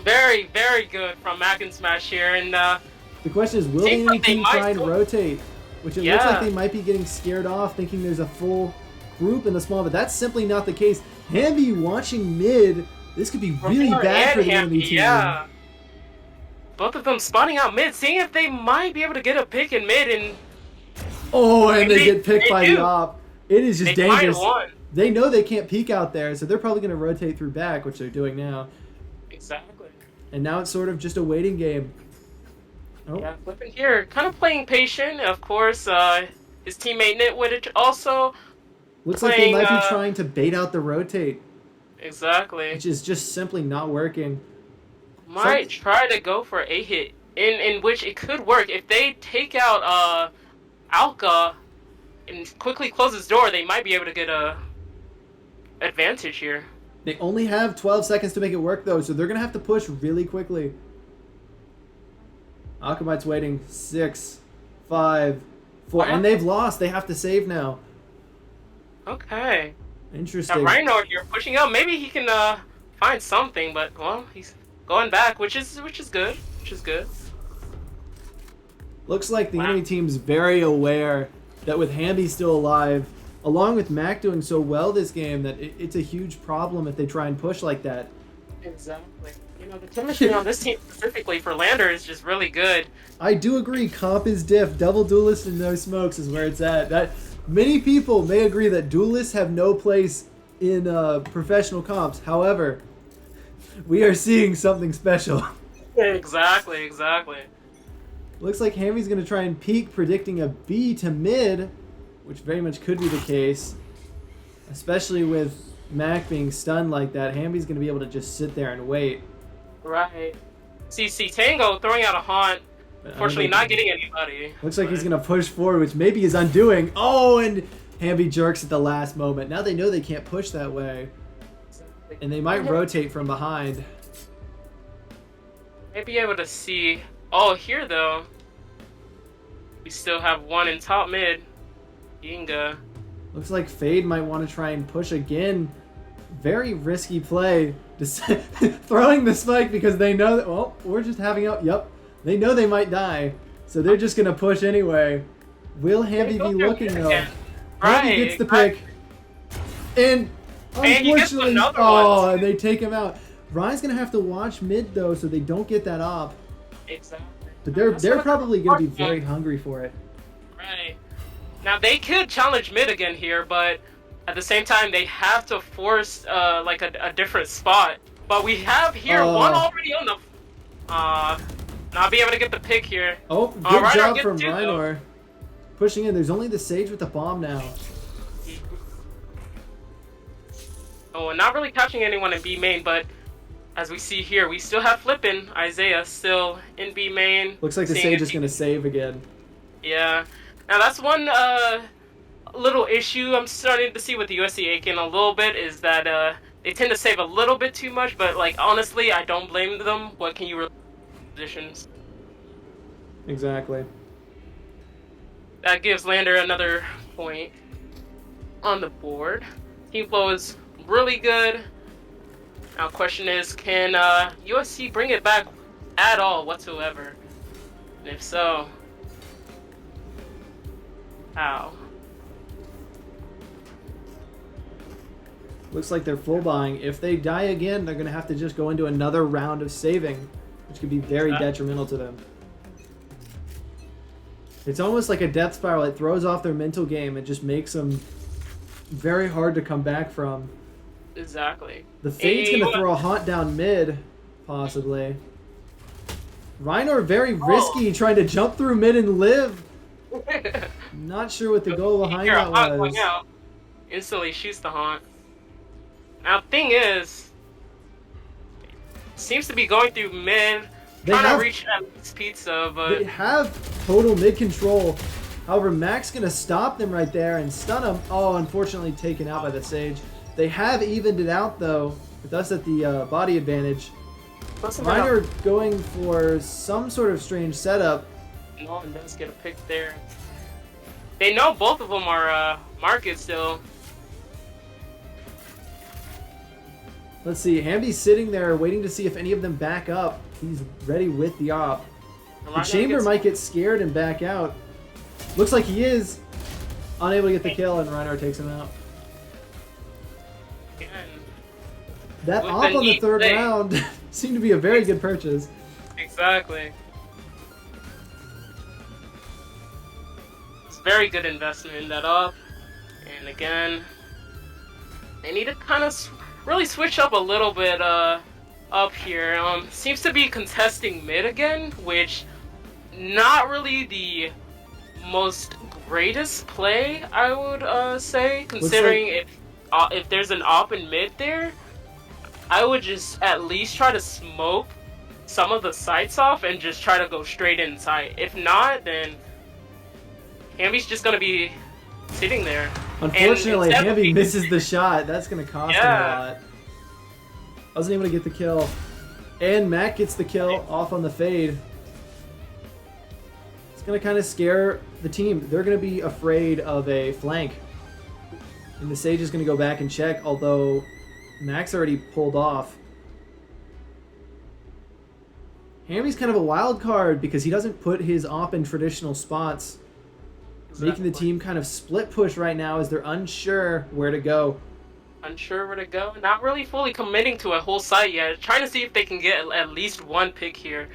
Very, very good from Mac and Smash here, and The question is, will the Seems enemy like they team might try and go- rotate? Which it looks Yeah. like they might be getting scared off, thinking there's a full group in the small, but that's simply not the case. Hamby watching mid, this could be really Rhinor bad for and the enemy Hamby, team. yeah. Both of them spawning out mid, seeing if they might be able to get a pick in mid, and Oh, and they They- get picked they by do. the op. It is just they might dangerous. have won. They know they can't peek out there, so they're probably going to rotate through back, which they're doing now. Exactly. And now it's sort of just a waiting game. Oh, Yeah, flipping here, kind of playing patient. Of course, his teammate Nitwit also. looks like they playing, might be trying to bait out the rotate, Exactly. which is just simply not working. Might try to go for a hit, in which it could work if they take out Alka and quickly close his door. They might be able to get a advantage here. They only have 12 seconds to make it work, though, so they're going to have to push really quickly. Akamite's waiting. 6, 5, 4, and they've lost. They have to save now. Okay. Interesting. Now Rhino here pushing up. Maybe he can find something, but well, he's going back, which is good. Which is good. Looks like the Wow. enemy team's very aware that with Hamby still alive, along with Mac doing so well this game, that it's a huge problem if they try and push like that. Exactly. You know, the chemistry on this team specifically for Lander is just really good. I do agree, comp is diff. Double duelist and no smokes is where it's at. That many people may agree that duelists have no place in professional comps. However, we are seeing something special. Exactly. Looks like Hamby's going to try and peek, predicting a B to mid, which very much could be the case. Especially with Mac being stunned like that, Hamby's going to be able to just sit there and wait. Right. CC Tango throwing out a haunt. Unfortunately, not getting anybody. Looks like he's going to push forward, which maybe is undoing. Oh, and Hamby jerks at the last moment. Now they know they can't push that way. And they might rotate from behind. May be able to see. Oh, here though, we still have one in top mid. Inga. Looks like Fade might want to try and push again. Very risky play. Just throwing the spike because they know that, well, we're just having out. Yep. They know they might die. So they're just going to push anyway. Will Hamby be looking though? Hamby gets the pick. And he gets unfortunately, another oh, one. and they take him out. Ryan's going to have to watch mid though so they don't get that op. Exactly. But they're That's what probably going to be important. very hungry for it. Right. Now they could challenge mid again here, but at the same time they have to force like a different spot. But we have here one already on the not be able to get the pick here. Oh, good Rhinor job gets from two, though. Rhinor. Pushing in. There's only the Sage with the bomb now. Oh, and not really catching anyone in B main, but as we see here, we still have Flippin' Isaiah still in B main. Looks like the Seeing Sage if is he- going to save again. Yeah. Now that's one little issue I'm starting to see with the USCA in a little bit is that they tend to save a little bit too much, but like honestly, I don't blame them. What can you really positions? Exactly. That gives Lander another point on the board. Team flow is really good. Now, question is, can USC bring it back at all whatsoever? And if so, how? Looks like they're full buying. If they die again, they're going to have to just go into another round of saving, which could be very detrimental to them. It's almost like a death spiral. It throws off their mental game. It just makes them very hard to come back from. Exactly. The Fade's going to throw a haunt down mid, possibly. Reiner very risky, trying to jump through mid and live. Not sure what the goal behind that was. Out. Instantly shoots the haunt. Now, thing is, seems to be going through mid, trying to reach at least pizza, but they have total mid control. However, Mac's gonna stop them right there and stun them. Oh, unfortunately taken out by the Sage. They have evened it out though, with us at the body advantage. Reiner going for some sort of strange setup. No one does get a pick there. They know both of them are market still. Let's see, Hamby's sitting there waiting to see if any of them back up. He's ready with the op. The Chamber might get scared and back out. Looks like he is. Unable to get the kill, and Reiner takes him out. Again, that op on the third round seemed to be a very good purchase. Exactly. It's a very good investment in that op. And again, they need to kind of really switch up a little bit up here. Seems to be contesting mid again, which not really the most greatest play, I would say, considering if there's an op in mid there, I would just at least try to smoke some of the sights off and just try to go straight inside. If not, then Hamby's just gonna be sitting there. Unfortunately, Hamby misses the shot. That's gonna cost him a lot. Wasn't able to get the kill. And Mac gets the kill off on the Fade. It's going to kind of scare the team. They're going to be afraid of a flank. And the Sage is going to go back and check, although Mac's already pulled off. Hamby's kind of a wild card because he doesn't put his op in traditional spots. Exactly. Making the team kind of split push right now as they're unsure where to go. Unsure where to go. Not really fully committing to a whole site yet. Trying to see if they can get at least one pick here.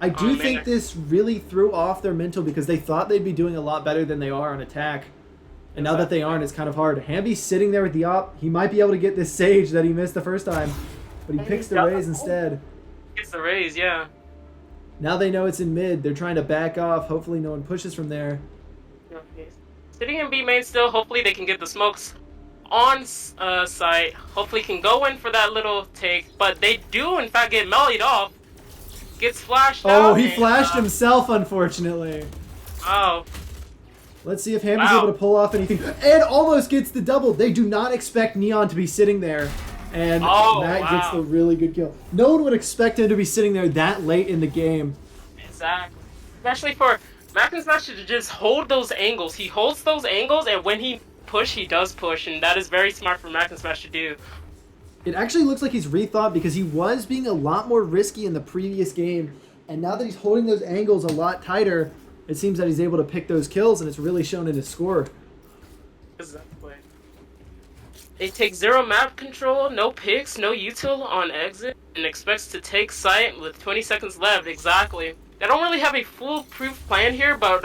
I do think this really threw off their mental because they thought they'd be doing a lot better than they are on attack. And now that they aren't, it's kind of hard. Hamby's sitting there with the op. He might be able to get this Sage that he missed the first time. But he picks the raise instead. Gets the raise, yeah. Now they know it's in mid. They're trying to back off. Hopefully no one pushes from there. Sitting in B main still. Hopefully they can get the smokes on site. Hopefully can go in for that little take, but they do in fact get mellied off. Gets flashed out. Oh, he flashed himself, unfortunately. Oh. Let's see if Hamby's able to pull off anything. And almost gets the double. They do not expect Neon to be sitting there. And Matt gets the really good kill. No one would expect him to be sitting there that late in the game. Exactly. Especially for Mac and Smash to just hold those angles. He holds those angles, and when he he does push, and that is very smart for Mac and Smash to do. It actually looks like he's rethought because he was being a lot more risky in the previous game, and now that he's holding those angles a lot tighter, it seems that he's able to pick those kills, and it's really shown in his score. Exactly. They take 0 map control, no picks, no util on exit, and expects to take site with 20 seconds left. Exactly. They don't really have a foolproof plan here, but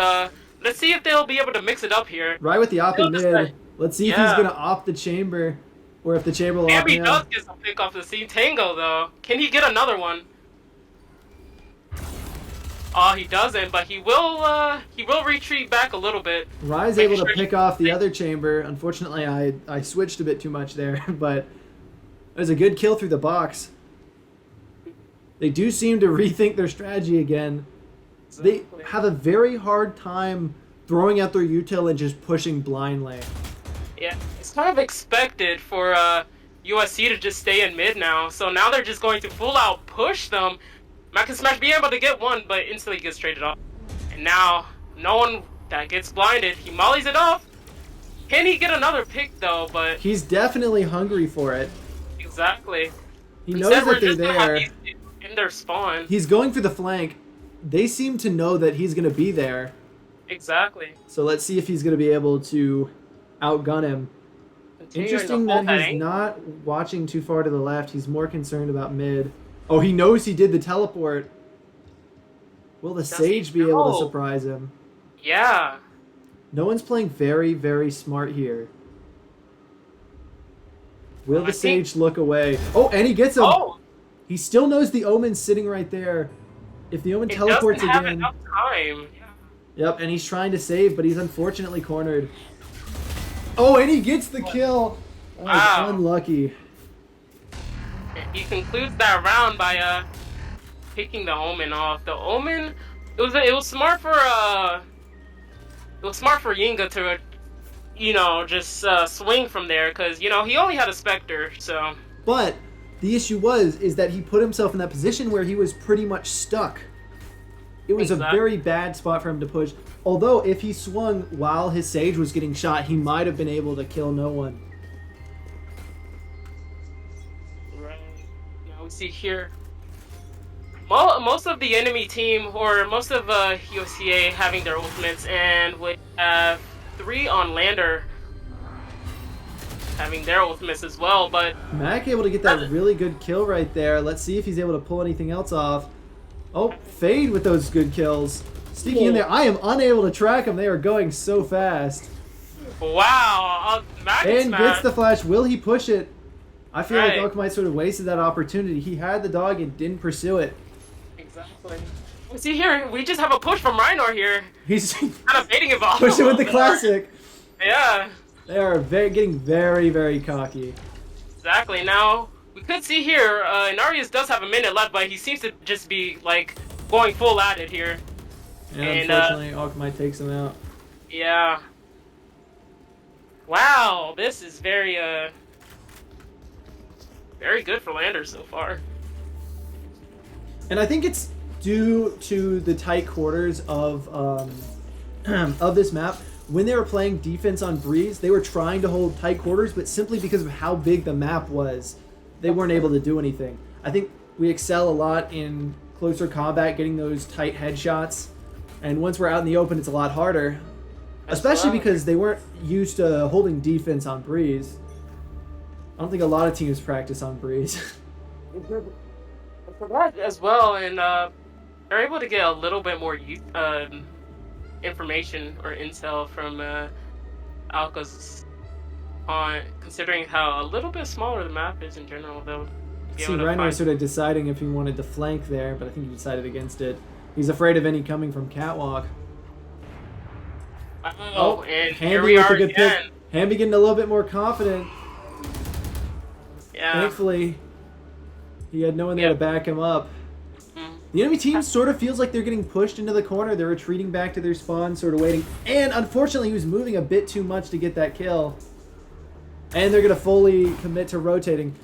let's see if they'll be able to mix it up here. Right with the op in mid. Let's see if he's going to opt the chamber, or if the chamber will opt him. Hamby does get some pick off the Team Tango, though. Can he get another one? Oh, he doesn't, but he will retreat back a little bit. Rye's able to pick off the other chamber. Unfortunately, I switched a bit too much there, but it was a good kill through the box. They do seem to rethink their strategy again. They have a very hard time throwing out their util and just pushing blindly. Yeah, it's kind of expected for USC to just stay in mid now. So now they're just going to full out push them. Mac and Smash being able to get one, but instantly gets traded off. And now, no one that gets blinded. He mollies it off. Can he get another pick though? But he's definitely hungry for it. Exactly. He knows that they're there. In their spawn. He's going for the flank. They seem to know that he's going to be there. Exactly. So let's see if he's going to be able to outgun him. Interesting that he's not watching too far to the left. He's more concerned about mid. Oh, he knows he did the teleport. Will the Sage be able to surprise him? Yeah. No one's playing very, very smart here. Will the Sage look away? Oh, and he gets him. Oh. He still knows the Omen's sitting right there. If the Omen teleports doesn't have again. enough time. Yep, and he's trying to save, but he's unfortunately cornered. Oh, and he gets the kill. Oh, wow. Unlucky. He concludes that round by picking the Omen off. The Omen, it was smart for Yinga to, you know, just swing from there because, you know, he only had a Spectre, so. But the issue is that he put himself in that position where he was pretty much stuck. It was a very bad spot for him to push. Although, if he swung while his Sage was getting shot, he might have been able to kill no one. Right. Now we see here. Most of the enemy team, or most of USCA having their ultimates, and we have 3 on Lander having their ultimates as well, but... Mac able to get that really good kill right there. Let's see if he's able to pull anything else off. Oh, Fade with those good kills. Sneaking in there. I am unable to track them. They are going so fast. Wow. And gets the flash. Will he push it? I feel like Alchemite sort of wasted that opportunity. He had the dog and didn't pursue it. Exactly. See here, we just have a push from Rhino here. He's kind of baiting it off. Pushing with the classic. Yeah. They are getting very, very cocky. Exactly. Now, we could see here, Inarius does have a minute left, but he seems to just be, like, going full at it here. And unfortunately, Alchemite takes him out. Yeah. Wow, this is very good for Lander so far. And I think it's due to the tight quarters of of this map. When they were playing defense on Breeze, they were trying to hold tight quarters, but simply because of how big the map was, they weren't able to do anything. I think we excel a lot in closer combat, getting those tight headshots. And once we're out in the open, it's a lot harder. Especially because they weren't used to holding defense on Breeze. I don't think a lot of teams practice on Breeze. For that as well, and they're able to get a little bit more information or intel from Alka's on, considering how a little bit smaller the map is in general, though. See, Rhino was sort of deciding if he wanted to flank there, but I think he decided against it. He's afraid of any coming from Catwalk. Oh, and here we are again. Hamby getting a little bit more confident. Yeah. Thankfully, he had no one there to back him up. The enemy team sort of feels like they're getting pushed into the corner. They're retreating back to their spawn, sort of waiting. And unfortunately, he was moving a bit too much to get that kill. And they're going to fully commit to rotating.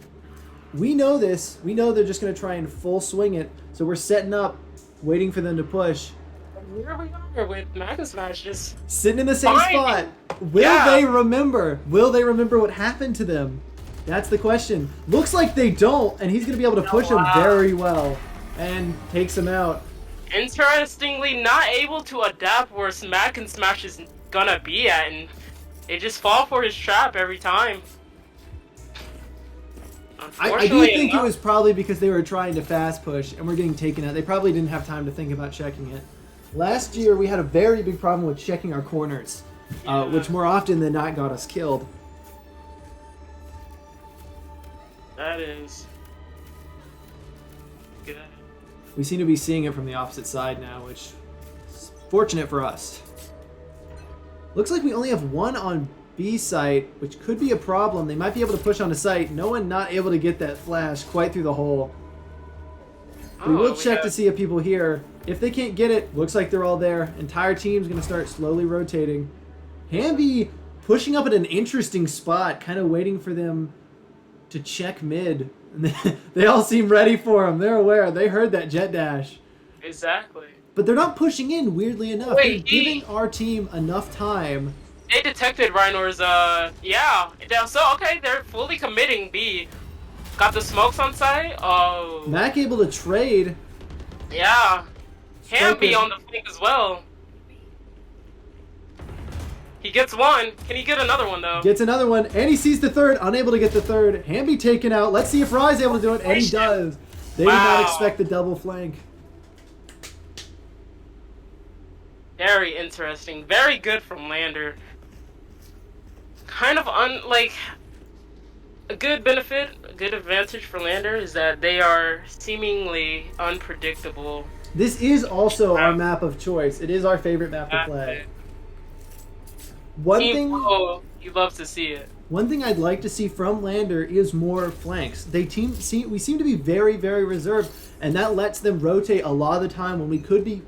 We know this. We know they're just going to try and full swing it. So we're setting up, waiting for them to push. Here we are with Magnus Smash just sitting in the same spot. Will they remember? Will they remember what happened to them? That's the question. Looks like they don't, and he's going to be able to push him very well. And takes him out. Interestingly, not able to adapt where Smack and Smash is gonna be at, and they just fall for his trap every time. I do think it was probably because they were trying to fast push and were getting taken out. They probably didn't have time to think about checking it. Last year, we had a very big problem with checking our corners, which more often than not got us killed. That is good. We seem to be seeing it from the opposite side now, which is fortunate for us. Looks like we only have one on B site, which could be a problem. They might be able to push onto site. No one not able to get that flash quite through the hole. We will we check to have- see if people here. If they can't get it, looks like they're all there. Entire team's going to start slowly rotating. Hamby pushing up at an interesting spot, kind of waiting for them to check mid. They all seem ready for him. They're aware. They heard that jet dash. Exactly. But they're not pushing in, weirdly enough. Wait, they're giving our team enough time. They detected Reinor's, yeah. So, okay, they're fully committing B. Got the smokes on site? Oh. Mac able to trade. Yeah. Hamby Spoken. on the flank as well. He gets one. Can he get another one, though? Gets another one, and he sees the third. Unable to get the third. Hamby taken out. Let's see if Rye's able to do it, and he does. They did not Wow. expect the double flank. Very interesting. Very good from Lander. Kind of a good benefit, a good advantage for Lander is that they are seemingly unpredictable. This is also our map of choice. It is our favorite map to play. One Team thing, Pro, you love to see it. one thing I'd like to see from Lander is more flanks. We seem to be very, very reserved, and that lets them rotate a lot of the time when we could be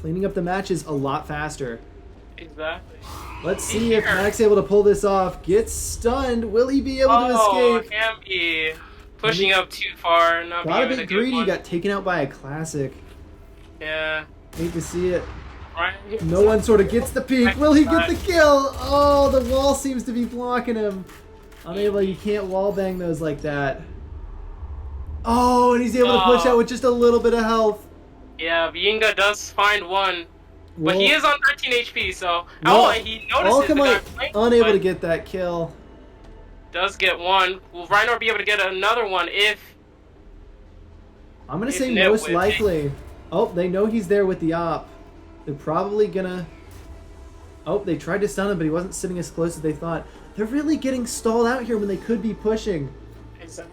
cleaning up the matches a lot faster. Exactly. Let's see if Mac's able to pull this off. Gets stunned. Will he be able to escape? Hamby pushing up too far, not Got a being able to bit get greedy. one. Got taken out by a classic. Yeah. Hate to see it. Right. No one sort of gets the peek. Will he get the kill? Oh, the wall seems to be blocking him. Unable. You can't wall bang those like that. Oh, and he's able to push out with just a little bit of health. Yeah, Viinga does find one. But he Well, is on 13 HP, so... Well, he notices the guy flanking, unable but to get that kill. does get one. Will Reinor be able to get another one if... I'm going to If say Nit most wins. likely. Oh, they know he's there with the op. They're probably going to... Oh, they tried to stun him, but he wasn't sitting as close as they thought. They're really getting stalled out here when they could be pushing. Exactly.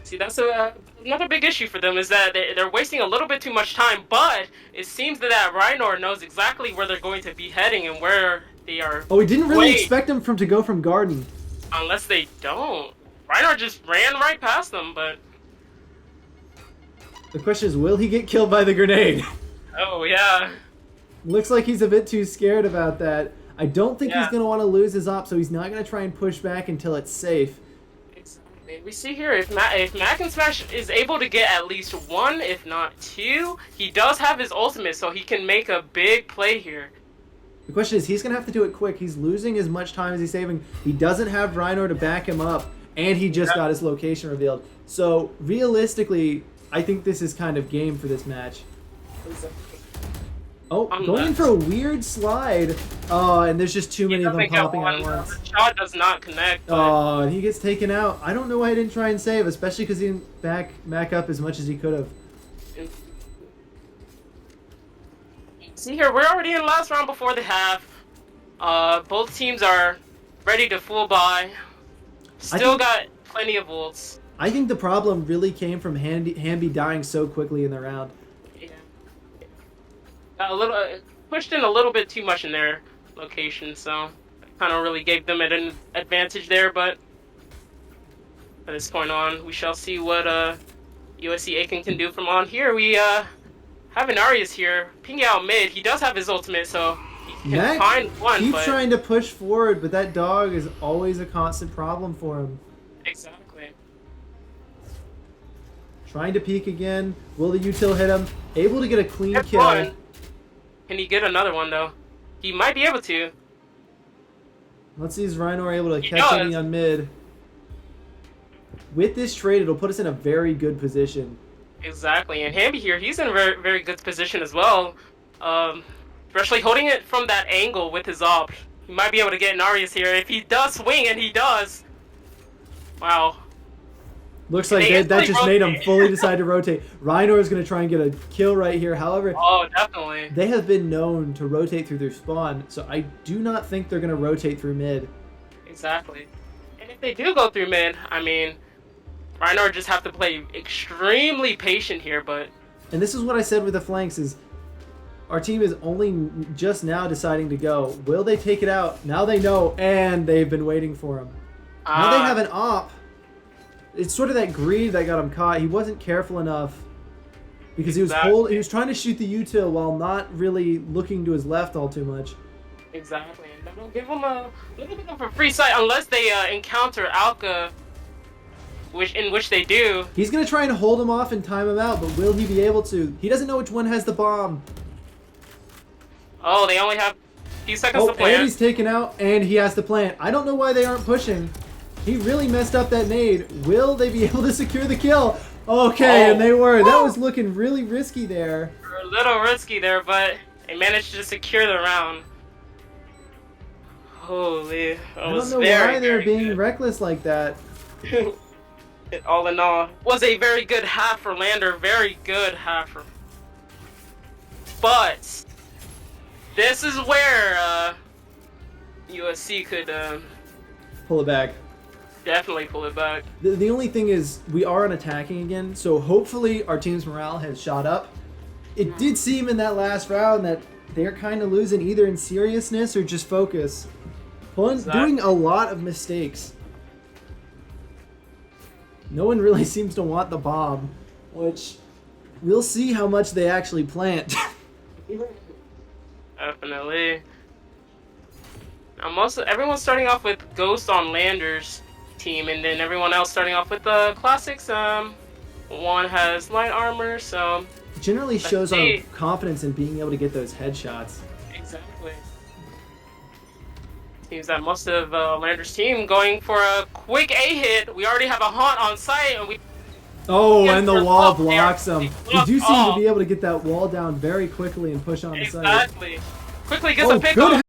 See, that's another big issue for them is that they're wasting a little bit too much time, but it seems that Reinor knows exactly where they're going to be heading and where they are... Oh, we didn't really Wait. expect him to go from Garden. Unless they don't. Reinor just ran right past them, but... The question is, will he get killed by the grenade? Oh, yeah. Looks like he's a bit too scared about that. I don't think he's Yeah. going to want to lose his op, so he's not going to try and push back until it's safe. Exactly. We see here, if Mac and Smash is able to get at least one, if not two, he does have his ultimate, so he can make a big play here. The question is, he's going to have to do it quick. He's losing as much time as he's saving. He doesn't have Reinor to back him up, and he just got his location revealed. So, realistically, I think this is kind of game for this match. Oh, going in for a weird slide. Oh, and there's just too many of them popping at once. The shot does not connect. But Oh, and he gets taken out. I don't know why he didn't try and save, especially because he didn't back Mac up as much as he could have. see here, we're already in the last round before the half. Both teams are ready to full buy. Still got plenty of ults. I think the problem really came from Hamby dying so quickly in the round. Yeah. Got a little pushed in a little bit too much in their location, so kind of really gave them an advantage there. But at this point on, we shall see what USCA can do from on here. We have an Arias here, pinging out mid. He does have his ultimate, so he can Mac find one. keeps But trying to push forward, but that dog is always a constant problem for him. exactly. Trying to peek again. Will the util hit him? Able to get a clean Get kill. one. Can he get another one though? He might be able to. Let's see, is Reinor able to He catch does. any on mid? With this trade, it'll put us in a very good position. Exactly, and Hamby here, he's in a very, very good position as well. Especially holding it from that angle with his op. He might be able to get an Arias here if he does swing, and he does. Wow. Looks And like they that just made him rotate. fully decide to rotate. Reinor is going to try and get a kill right here. However, Oh, definitely. they have been known to rotate through their spawn, so I do not think they're going to rotate through mid. Exactly. And if they do go through mid, I mean, Reinor just have to play extremely patient here, but And this is what I said with the flanks is our team is only just now deciding to go. Will they take it out? Now they know, and they've been waiting for him. Now they have an op. It's sort of that greed that got him caught. He wasn't careful enough because he was trying to shoot the util while not really looking to his left all too much. Exactly. And don't give him a little bit of a free sight unless they encounter Alka, in which they do. He's gonna try and hold him off and time him out, but will he be able to? He doesn't know which one has the bomb. Oh, they only have a few seconds to plant. And he's taken out, and he has to plant. I don't know why they aren't pushing. He really messed up that nade. Will they be able to secure the kill? Okay, and they were. That was looking really risky there. A little risky there, but they managed to secure the round. Holy, I don't know why they're being reckless like that. All in all, was a very good half for Lander. Very good half for. But this is where USC could pull it back. Definitely pull it back. The only thing is, we are on attacking again, so hopefully our team's morale has shot up. It did seem in that last round that they're kind of losing either in seriousness or just focus. Doing a lot of mistakes. No one really seems to want the bomb, which we'll see how much they actually plant. Definitely. Now everyone's starting off with Ghost on Lander's team, and then everyone else starting off with the classics. One has light armor, so generally shows our confidence in being able to get those headshots. Exactly. Seems that most of Lander's team going for a quick A hit. We already have a haunt on site, and we. Oh, and the wall blocks him. They do seem to be able to get that wall down very quickly and push on the site. Exactly. Quickly gets a pick good off.